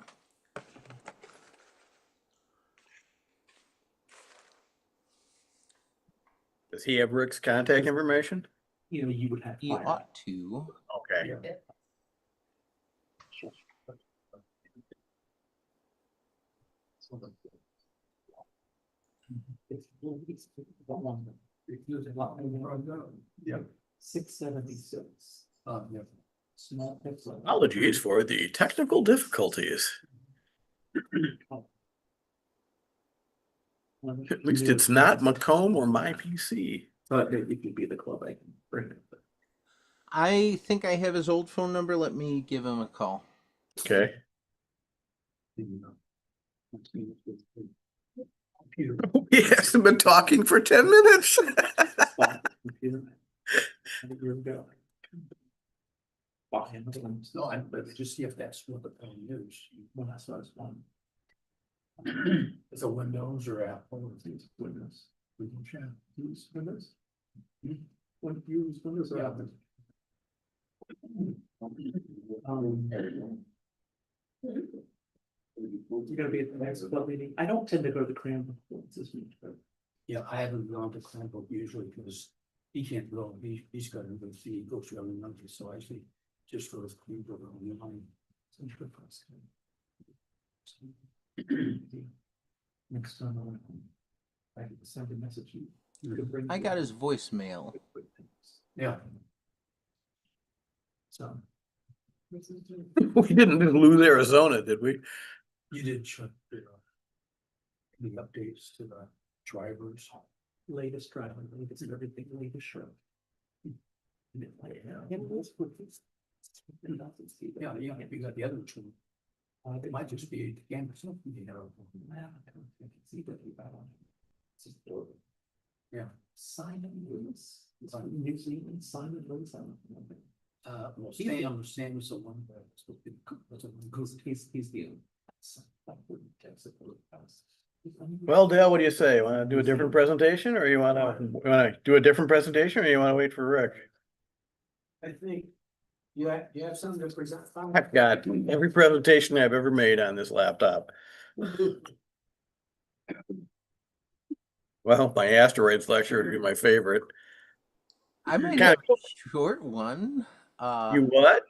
Does he have Rick's contact information? You know, you would have. he ought to. Okay. Yeah. 676. Yeah. Small pixel. Apologies for the technical difficulties. At least it's not Macomb or my PC. Thought that you could be the club, I can bring it. I think I have his old phone number. Let me give him a call. Okay. He hasn't been talking for 10 minutes. No, but just see if that's what the phone is. When I saw this one. It's a Windows or Apple, it's Windows. We can chat, use Windows. When you use Windows or Apple? You're gonna be at the next club meeting. I don't tend to go to the Cranbrook ones this week, but Yeah, I haven't gone to Cranbrook usually because he can't go, he's got a good fee, he goes to every month, so I say just go to Cranbrook on the line. next time I can send a message. You can bring. I got his voicemail. Yeah. So. We didn't lose Arizona, did we? You did check the updates to the drivers. Latest driver, latest everything, latest show. Yeah, you got the other two. It might just be again, something, you know. Yeah. Simon Lewis. New Zealand, Simon Lewis. I don't know. Well, Sam was the one He's the. Well, Dale, what do you say? Want to do a different presentation, or you want to do a different presentation, or you want to wait for Rick? I think you have something to present. I've got every presentation I've ever made on this laptop. Well, my asteroids lecture would be my favorite. I might have a short one. You what?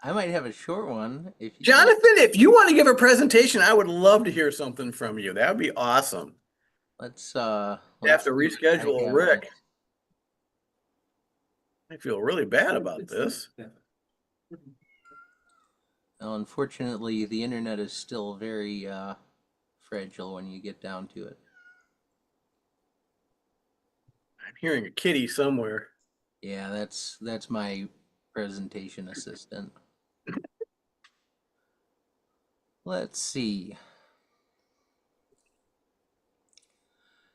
I might have a short one. If you Jonathan, if you want to give a presentation, I would love to hear something from you. That would be awesome. Let's have to reschedule Rick. I feel really bad about this. Well, unfortunately, the internet is still very fragile when you get down to it. I'm hearing a kitty somewhere. Yeah, that's my presentation assistant. Let's see.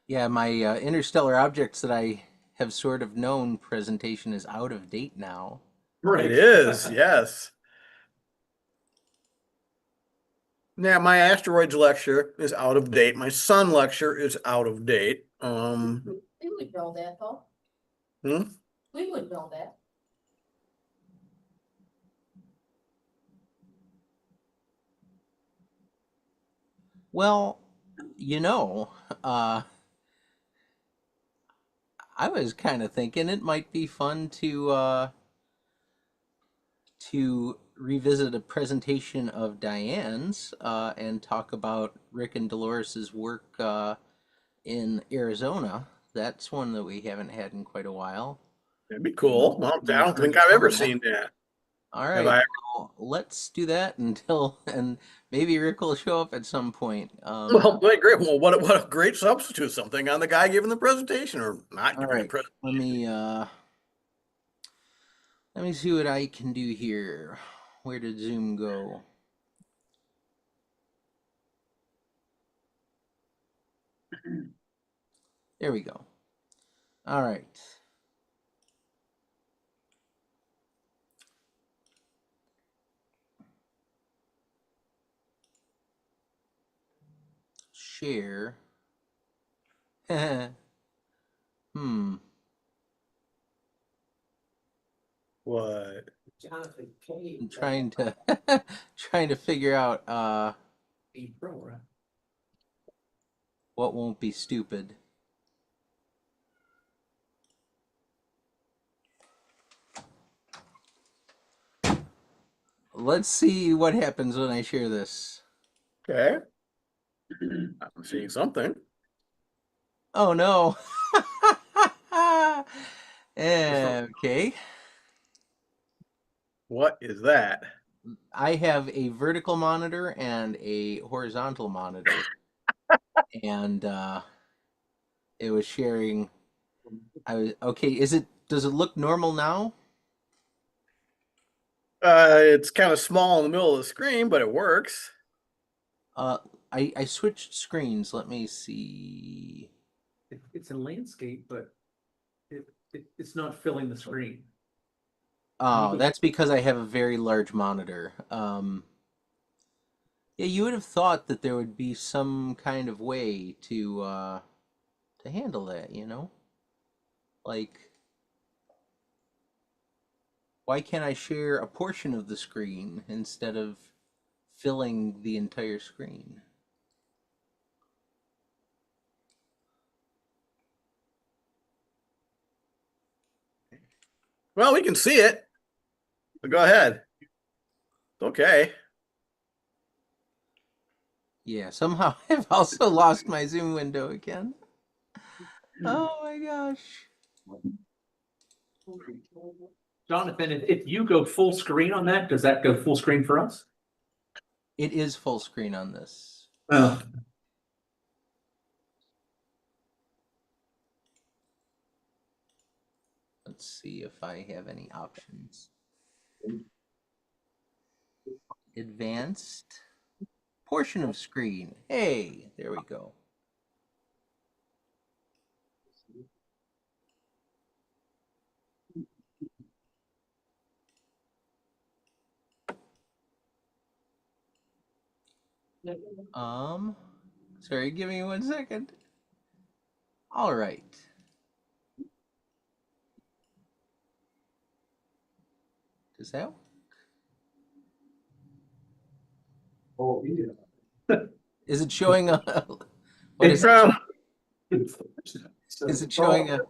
Yeah, my interstellar objects that I have sort of known presentation is out of date now. It is, yes. Now, my asteroids lecture is out of date. My sun lecture is out of date. We would know that though. We would know that. Well, you know, I was kind of thinking it might be fun to revisit a presentation of Diane's and talk about Rick and Dolores's work in Arizona. That's one that we haven't had in quite a while. That'd be cool. Well, I don't think I've ever seen that. All right, well, let's do that and maybe Rick will show up at some point. Well, great. Well, what a great substitute. Something on the guy giving the presentation or not giving the presentation. Let me see what I can do here. Where did Zoom go? There we go. All right. Share. What? Jonathan K. I'm trying to trying to figure out what won't be stupid. Let's see what happens when I share this. Okay. I'm seeing something. Oh no. Okay. What is that? I have a vertical monitor and a horizontal monitor. And it was sharing Okay. Does it look normal now? It's kind of small in the middle of the screen, but it works. I switched screens. Let me see. It's a landscape, but it's not filling the screen. Oh, that's because I have a very large monitor. Yeah, you would have thought that there would be some kind of way to handle that, you know? Like, why can't I share a portion of the screen instead of filling the entire screen? Well, we can see it. So go ahead. Okay. Yeah, somehow I've also lost my Zoom window again. Oh my gosh. Jonathan, if you go full screen on that, does that go full screen for us? It is full screen on this. Oh. Let's see if I have any options. Advanced. Portion of screen. Hey, there we go. Sorry, give me 1 second. All right. Does that work? Oh, yeah. Is it showing a What is it showing a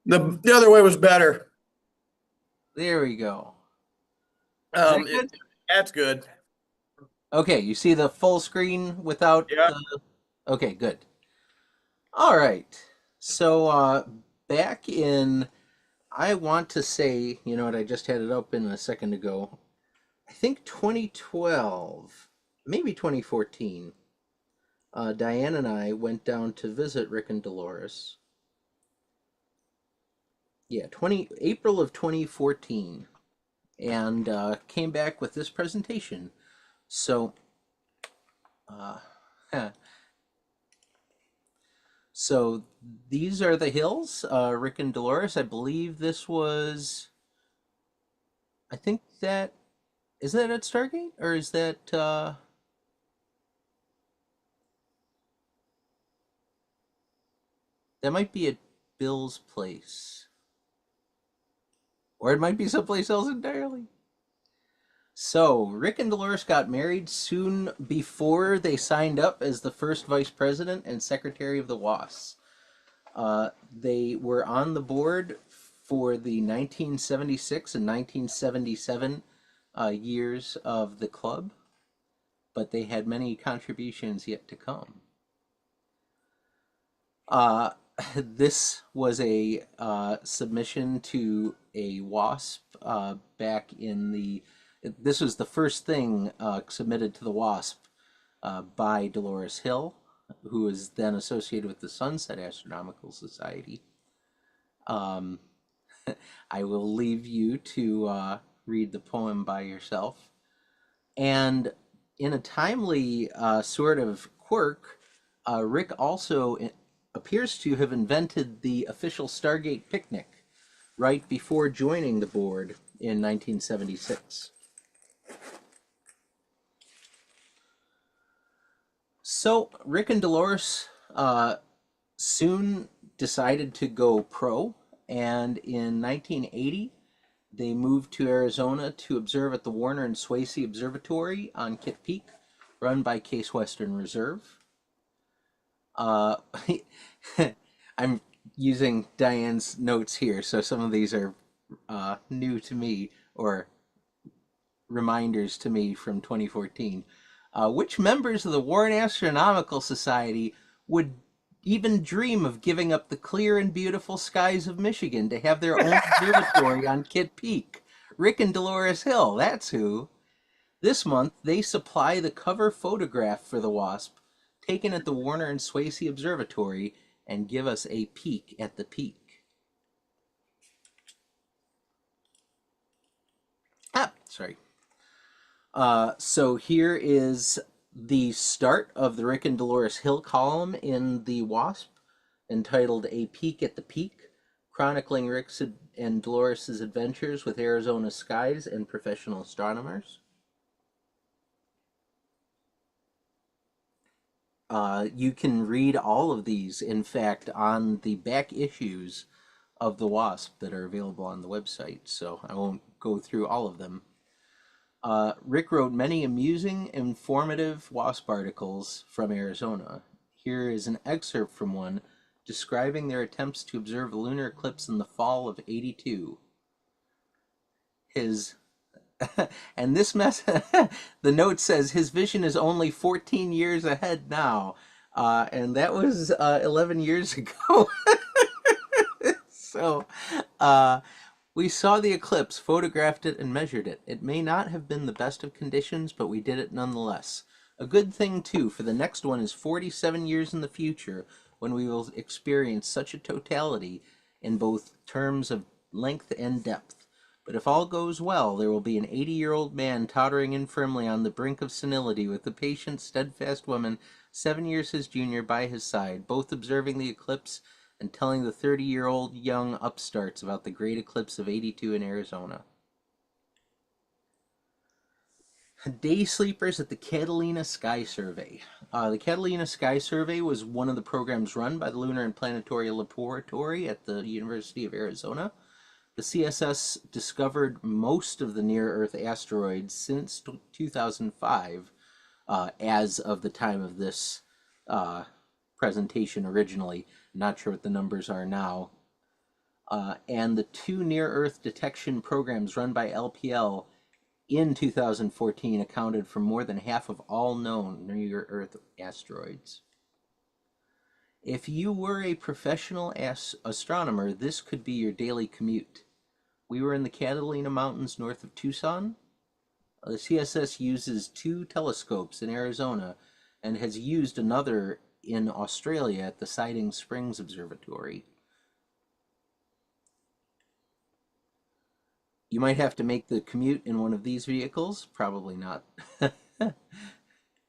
the other way was better. there we go. Um, that's good. Okay, you see the full screen without Yeah. Okay, good. All right. So back in I want to say, you know what, I just had it open a second ago. I think 2012, maybe 2014. Diane and I went down to visit Rik and Delores. Yeah, April of 2014, and came back with this presentation. So, so these are the hills, Rik and Delores. I believe this was. I think that is that at Stargate, or is that? That might be at Bill's place. Or it might be someplace else entirely. So, Rik and Delores got married soon before they signed up as the first vice president and secretary of the WAS. They were on the board for the 1976 and 1977 years of the club, but they had many contributions yet to come. This was a submission to a WASP back in the. This was the first thing submitted to the WASP by Delores Hill, who was then associated with the Sunset Astronomical Society. I will leave you to read the poem by yourself. And in a timely sort of quirk, Rik also appears to have invented the official Stargate picnic right before joining the board in 1976. So Rik and Delores soon decided to go pro, and in 1980 they moved to Arizona to observe at the Warner and Swayze Observatory on Kitt Peak, run by Case Western Reserve. I'm using Diane's notes here, so some of these are new to me, or reminders to me from 2014. Which members of the Warren Astronomical Society would even dream of giving up the clear and beautiful skies of Michigan to have their own observatory on Kitt Peak? Rik and Delores Hill, that's who. This month, they supply the cover photograph for the WASP, taken at the Warner and Swayze Observatory, and give us a peek at the peak. sorry. So here is the start of the Rik and Delores Hill column in the WASP, entitled A Peek at the Peak, chronicling Rik's and Delores' adventures with Arizona skies and professional astronomers. You can read all of these, in fact, on the back issues of the WASP that are available on the website, so I won't go through all of them. Rik wrote many amusing, informative WASP articles from Arizona. Here is an excerpt from one describing their attempts to observe a lunar eclipse in the fall of '82. And this the note says his vision is only 14 years ahead now. And that was 11 years ago. So we saw the eclipse, photographed it, and measured it. It may not have been the best of conditions, but we did it nonetheless. A good thing, too, for the next one is 47 years in the future, when we will experience such a totality in both terms of length and depth. But if all goes well, there will be an 80-year-old man tottering infirmly on the brink of senility with a patient, steadfast woman 7 years his junior by his side, both observing the eclipse and telling the 30-year-old young upstarts about the great eclipse of '82 in Arizona. Day sleepers at the Catalina Sky Survey. The Catalina Sky Survey was one of the programs run by the Lunar Planetary Laboratory at the University of Arizona. The CSS discovered most of the near-Earth asteroids since 2005, as of the time of this presentation originally. I'm not sure what the numbers are now. And the two near-Earth detection programs run by LPL in 2014 accounted for more than half of all known near-Earth asteroids. If you were a professional astronomer, this could be your daily commute. We were in the Catalina Mountains north of Tucson. The CSS uses 2 telescopes in Arizona and has used another in Australia at the Siding Springs Observatory. You might have to make the commute in one of these vehicles, probably not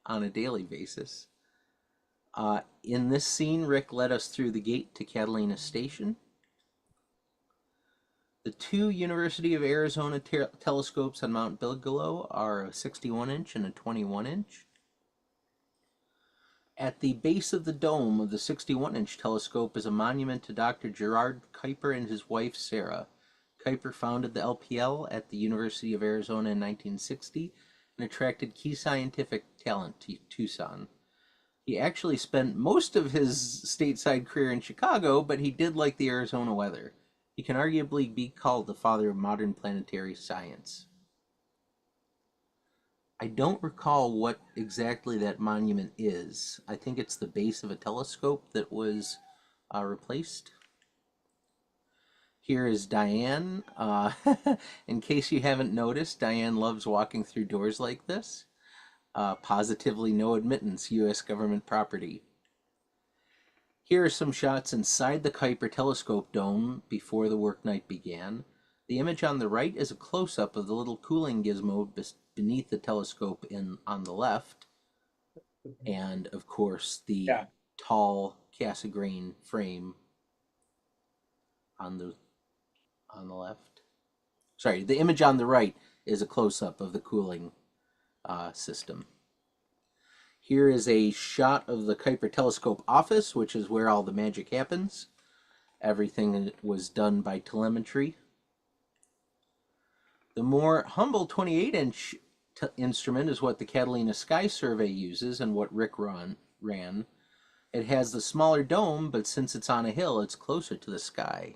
on a daily basis. In this scene, Rik led us through the gate to Catalina Station. The 2 University of Arizona telescopes on Mount Bigelow are a 61-inch and a 21-inch. At the base of the dome of the 61-inch telescope is a monument to Dr. Gerard Kuiper and his wife, Sarah. Kuiper founded the LPL at the University of Arizona in 1960 and attracted key scientific talent to Tucson. He actually spent most of his stateside career in Chicago, but he did like the Arizona weather. He can arguably be called the father of modern planetary science. I don't recall what exactly that monument is. I think it's the base of a telescope that was replaced. Here is Diane. In case you haven't noticed, Diane loves walking through doors like this. Positively no admittance, U.S. government property. Here are some shots inside the Kuiper telescope dome before the work night began. The image on the right is a close-up of the little cooling gizmo beneath the telescope on the left. And, of course, the tall Cassegrain frame on the left. Sorry, the image on the right is a close-up of the cooling system. Here is a shot of the Kuiper telescope office, which is where all the magic happens. Everything was done by telemetry. The more humble 28-inch instrument is what the Catalina Sky Survey uses and what Rik ran. It has the smaller dome, but since it's on a hill, it's closer to the sky.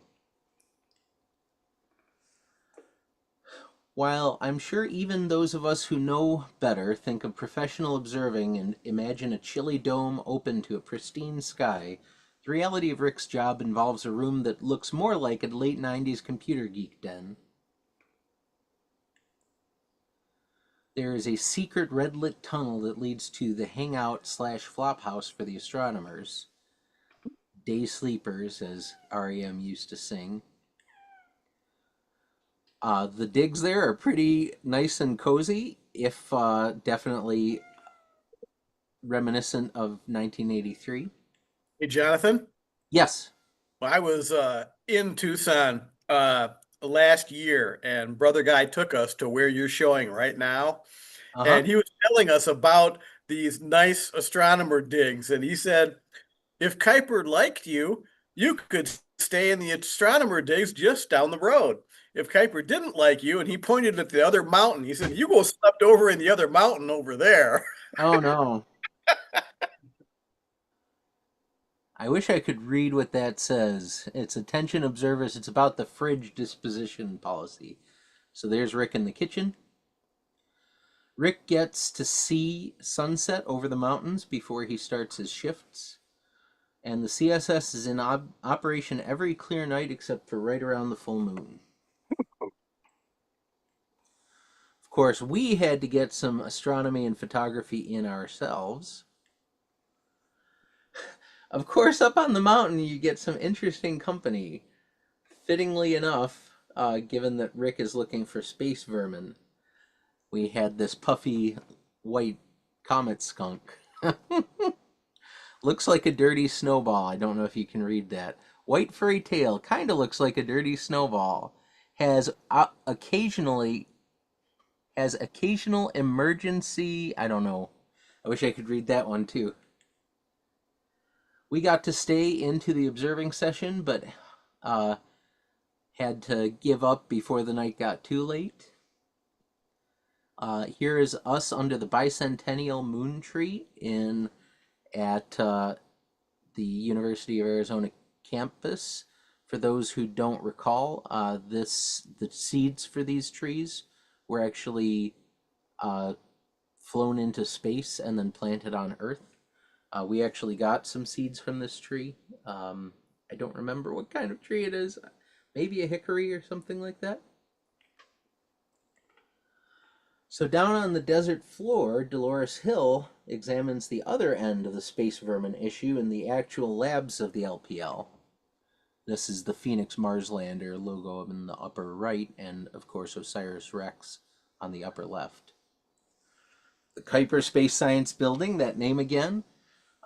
While I'm sure even those of us who know better think of professional observing and imagine a chilly dome open to a pristine sky, the reality of Rik's job involves a room that looks more like a late 90s computer geek den. There is a secret red-lit tunnel that leads to the hangout/flop house for the astronomers. Day sleepers, as REM used to sing. The digs there are pretty nice and cozy, if definitely reminiscent of 1983. Hey, Jonathan. Yes. Well, I was in Tucson last year, and brother guy took us to where you're showing right now, Uh-huh. and he was telling us about these nice astronomer digs, and he said if Kuiper liked you, you could stay in the astronomer digs just down the road. If Kuiper didn't like you, and he pointed at the other mountain, he said, "You go slept over in the other mountain over there." Oh no. I wish I could read what that says. It's attention observers. It's about the fridge disposition policy. So there's Rik in the kitchen. Rik gets to see sunset over the mountains before he starts his shifts. And the CSS is in operation every clear night except for right around the full moon. Of course, we had to get some astronomy and photography in ourselves. Of course, up on the mountain, you get some interesting company. Fittingly enough, given that Rik is looking for space vermin, we had this puffy white comet skunk. Looks like a dirty snowball. I don't know if you can read that. White furry tail, kind of looks like a dirty snowball. Has occasional emergency. I don't know. I wish I could read that one too. We got to stay into the observing session, but had to give up before the night got too late. Here is us under the bicentennial moon tree at the University of Arizona campus. For those who don't recall, the seeds for these trees were actually flown into space and then planted on Earth. We actually got some seeds from this tree. I don't remember what kind of tree it is. Maybe a hickory or something like that. So down on the desert floor, Delores Hill examines the other end of the space vermin issue in the actual labs of the LPL. This is the Phoenix Marslander logo in the upper right, and of course OSIRIS-REx on the upper left. The Kuiper Space Science Building, that name again,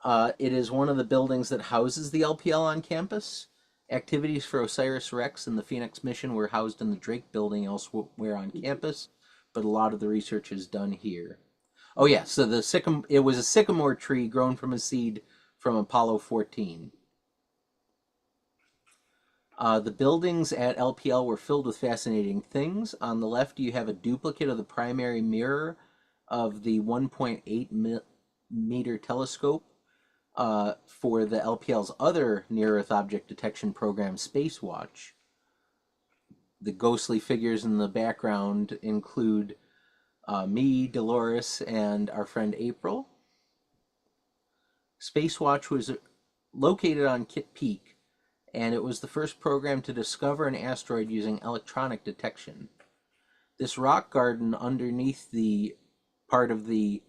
it is one of the buildings that houses the LPL on campus. Activities for OSIRIS-REx and the Phoenix mission were housed in the Drake Building elsewhere on campus, but a lot of the research is done here. Oh yeah, so it was a sycamore tree grown from a seed from Apollo 14. The buildings at LPL were filled with fascinating things. On the left, you have a duplicate of the primary mirror of the 1.8 meter telescope for the LPL's other near-Earth object detection program, Spacewatch. The ghostly figures in the background include me, Delores, and our friend April. Spacewatch was located on Kitt Peak, and it was the first program to discover an asteroid using electronic detection. This rock garden underneath the part of the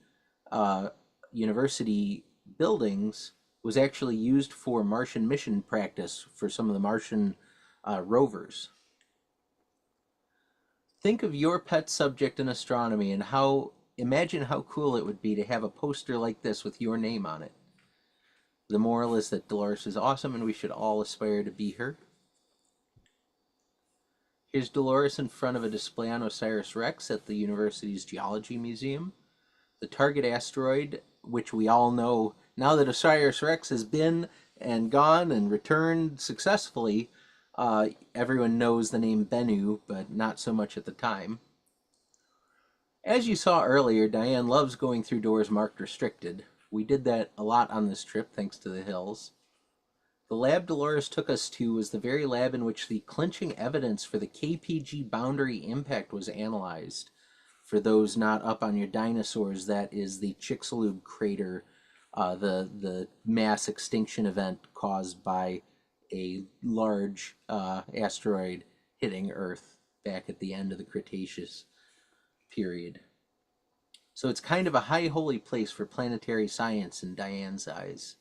university buildings was actually used for Martian mission practice for some of the Martian rovers. Think of your pet subject in astronomy and imagine how cool it would be to have a poster like this with your name on it. The moral is that Delores is awesome and we should all aspire to be her. Here's Delores in front of a display on OSIRIS-REx at the university's Geology Museum. The target asteroid, which we all know now that OSIRIS-REx has been and gone and returned successfully, everyone knows the name Bennu, but not so much at the time. As you saw earlier, Diane loves going through doors marked restricted. We did that a lot on this trip, thanks to the hills. The lab Delores took us to was the very lab in which the clinching evidence for the KPG boundary impact was analyzed. For those not up on your dinosaurs, that is the Chicxulub crater, the mass extinction event caused by a large asteroid hitting Earth back at the end of the Cretaceous period. So it's kind of a high holy place for planetary science in Diane's eyes.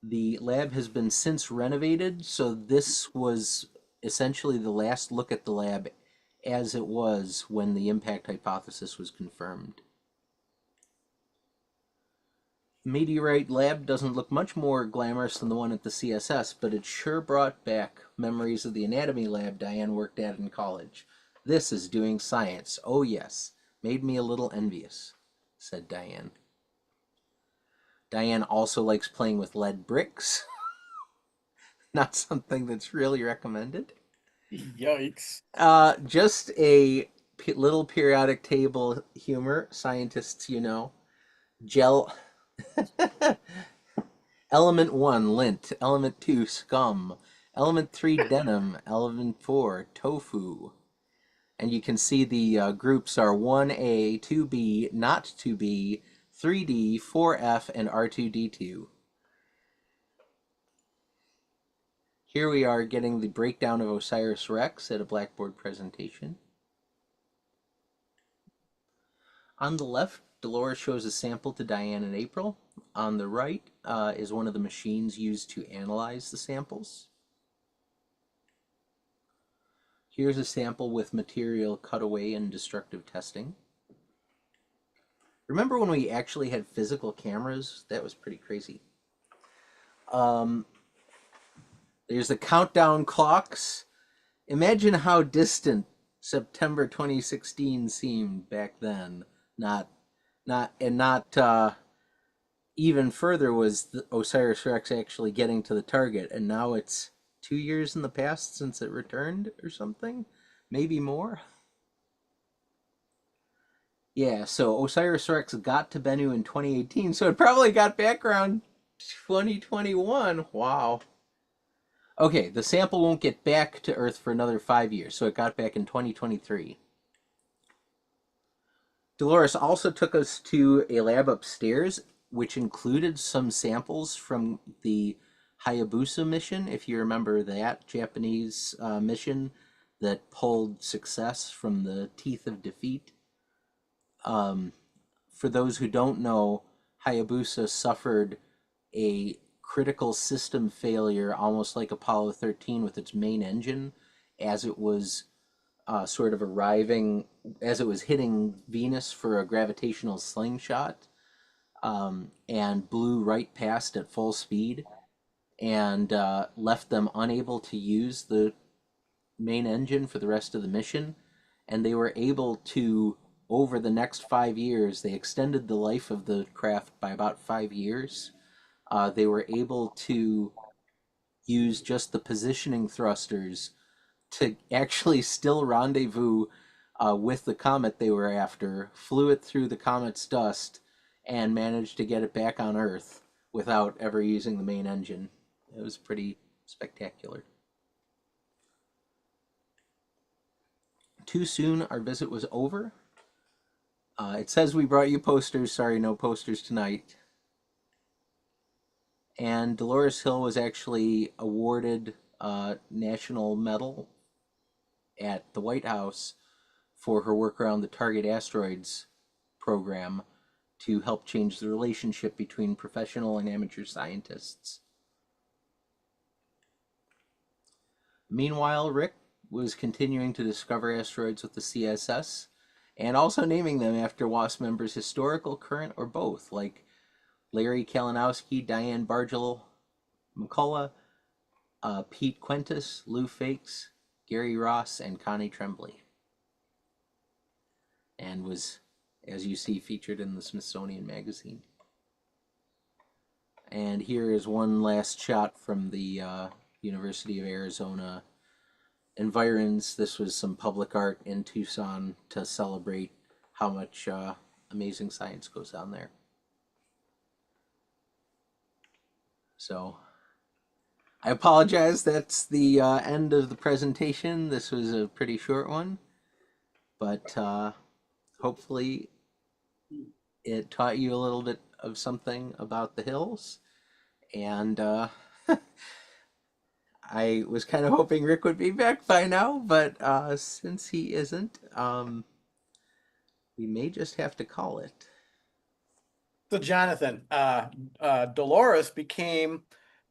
The lab has been since renovated, so this was essentially the last look at the lab as it was when the impact hypothesis was confirmed. Meteorite Lab doesn't look much more glamorous than the one at the CSS, but it sure brought back memories of the anatomy lab Diane worked at in college. This is doing science. Oh yes, made me a little envious, said Diane. Diane also likes playing with lead bricks. Not something that's really recommended. Yikes. Just a little periodic table humor, scientists, you know. Gel. Element 1, lint. Element 2, scum. Element 3, denim. Element 4, tofu. And you can see the groups are 1A, 2B, not 2B, 3D, 4F, and R2D2. Here we are getting the breakdown of OSIRIS-REx at a Blackboard presentation. On the left, Delores shows a sample to Diane in April. On the right is one of the machines used to analyze the samples. Here's a sample with material cut away in destructive testing. Remember when we actually had physical cameras? That was pretty crazy. There's the countdown clocks. Imagine how distant September 2016 seemed back then. Not even further was the OSIRIS-REx actually getting to the target, and now it's 2 years in the past since it returned or something, maybe more. Yeah, so OSIRIS-REx got to Bennu in 2018, so it probably got back around 2021. Wow. Okay, the sample won't get back to Earth for another 5 years, so it got back in 2023. Delores also took us to a lab upstairs, which included some samples from the Hayabusa mission, if you remember that Japanese mission that pulled success from the teeth of defeat. For those who don't know, Hayabusa suffered a critical system failure, almost like Apollo 13 with its main engine, as it was sort of arriving, as it was hitting Venus for a gravitational slingshot, and blew right past at full speed, and left them unable to use the main engine for the rest of the mission. And they were able to, over the next 5 years, they extended the life of the craft by about 5 years. They were able to use just the positioning thrusters to actually still rendezvous with the comet they were after, flew it through the comet's dust, and managed to get it back on Earth without ever using the main engine. It was pretty spectacular. Too soon, our visit was over. It says we brought you posters. Sorry, no posters tonight. And Delores Hill was actually awarded a National Medal at the White House for her work around the Target Asteroids program to help change the relationship between professional and amateur scientists. Meanwhile, Rik was continuing to discover asteroids with the CSS and also naming them after WASP members historical, current, or both, like Larry Kalinowski, Diane Bargel McCullough, Pete Quintus, Lou Fakes, Gary Ross, and Connie Tremblay. And was, as you see, featured in the Smithsonian Magazine. And here is one last shot from the University of Arizona environs. This was some public art in Tucson to celebrate how much amazing science goes on there. So I apologize, that's the end of the presentation. This was a pretty short one, but hopefully it taught you a little bit of something about the hills. And I was kind of hoping Rik would be back by now, but since he isn't, we may just have to call it. So Jonathan, Delores became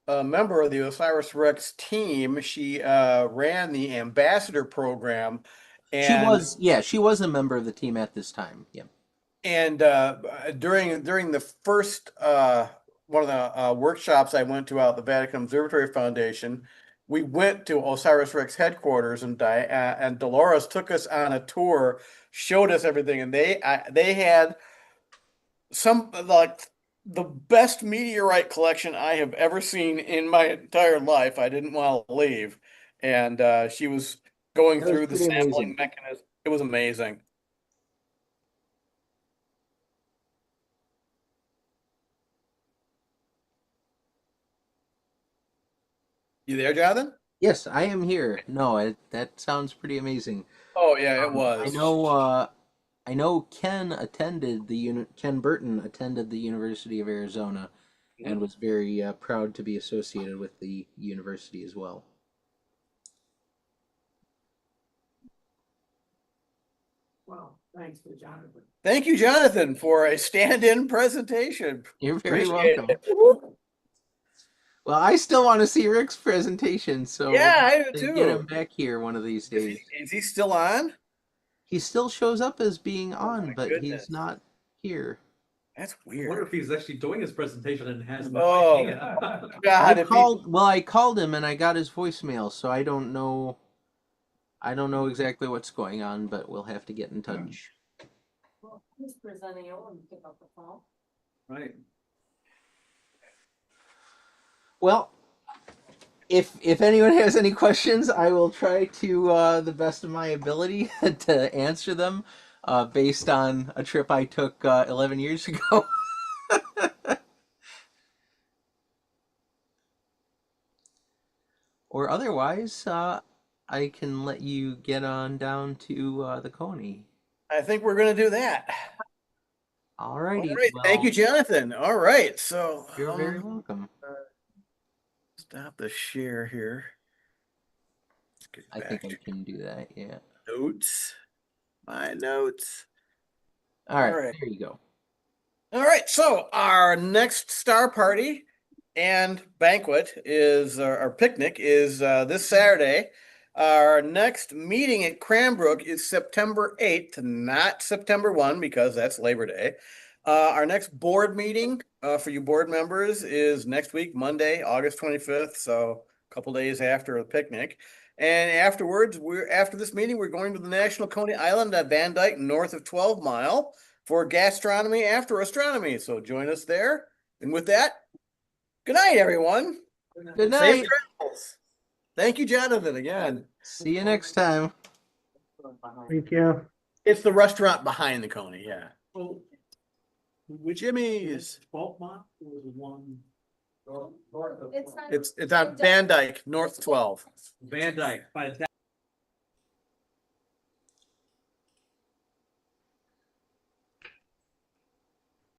a member of the OSIRIS-REx team. She ran the ambassador program And She was a member of the team at this time. Yeah. And during the first one of the workshops I went to out at the Vatican Observatory Foundation, we went to OSIRIS-REx headquarters, and Delores took us on a tour, showed us everything, and they had some like the best meteorite collection I have ever seen in my entire life. I didn't want to leave, and she was going That was through the pretty sampling amazing. mechanism. It was amazing. You there, Jonathan? Yes, I am here. No, that sounds pretty amazing. Oh yeah, it I was. know. I know Ken Burton attended the University of Arizona, and was very proud to be associated with the university as well. Well, thanks to Jonathan. Thank you, Jonathan, for a stand-in presentation. You're very Appreciate welcome. it. Well, I still want to see Rick's presentation, so Yeah, I do we'll get him too. back here one of these days. Is he still on? He still shows up as being on, my but goodness. he's not here. That's I wonder weird. if he's actually doing his presentation and has no Oh, idea. God, I called him and I got his voicemail, so I don't know. I don't know exactly what's going on, but we'll have to get in touch. Well, who's presenting it when you pick up the phone? Right. Well, if anyone has any questions, I will try to the best of my ability to answer them, based on a trip I took 11 years ago. Or otherwise, I can let you get on down to the Coney. I think we're going to do that. All righty. All right. Thank you, Jonathan. All right. So You're very welcome. Stop the share here. Let's get I back think I can do that. Yeah. notes. My notes. All right. All right. There you go. All right. So our next star party and banquet is our picnic is this Saturday. Our next meeting at Cranbrook is September 8th, not September 1, because that's Labor Day. Our next board meeting for you board members is next week, Monday, August 25th. So a couple days after the picnic. And afterwards, after this meeting, we're going to the National Coney Island at Van Dyke, north of 12 Mile, for gastronomy after astronomy. So join us there. And with that, good night, everyone. Good Safe night. travels. Thank you, Jonathan, again. See you next time. Thank you. It's the restaurant behind the Coney, yeah. Oh, Jimmy's. 12 mile was one. It's not. It's on Van Dyke, north 12. Van Dyke. By the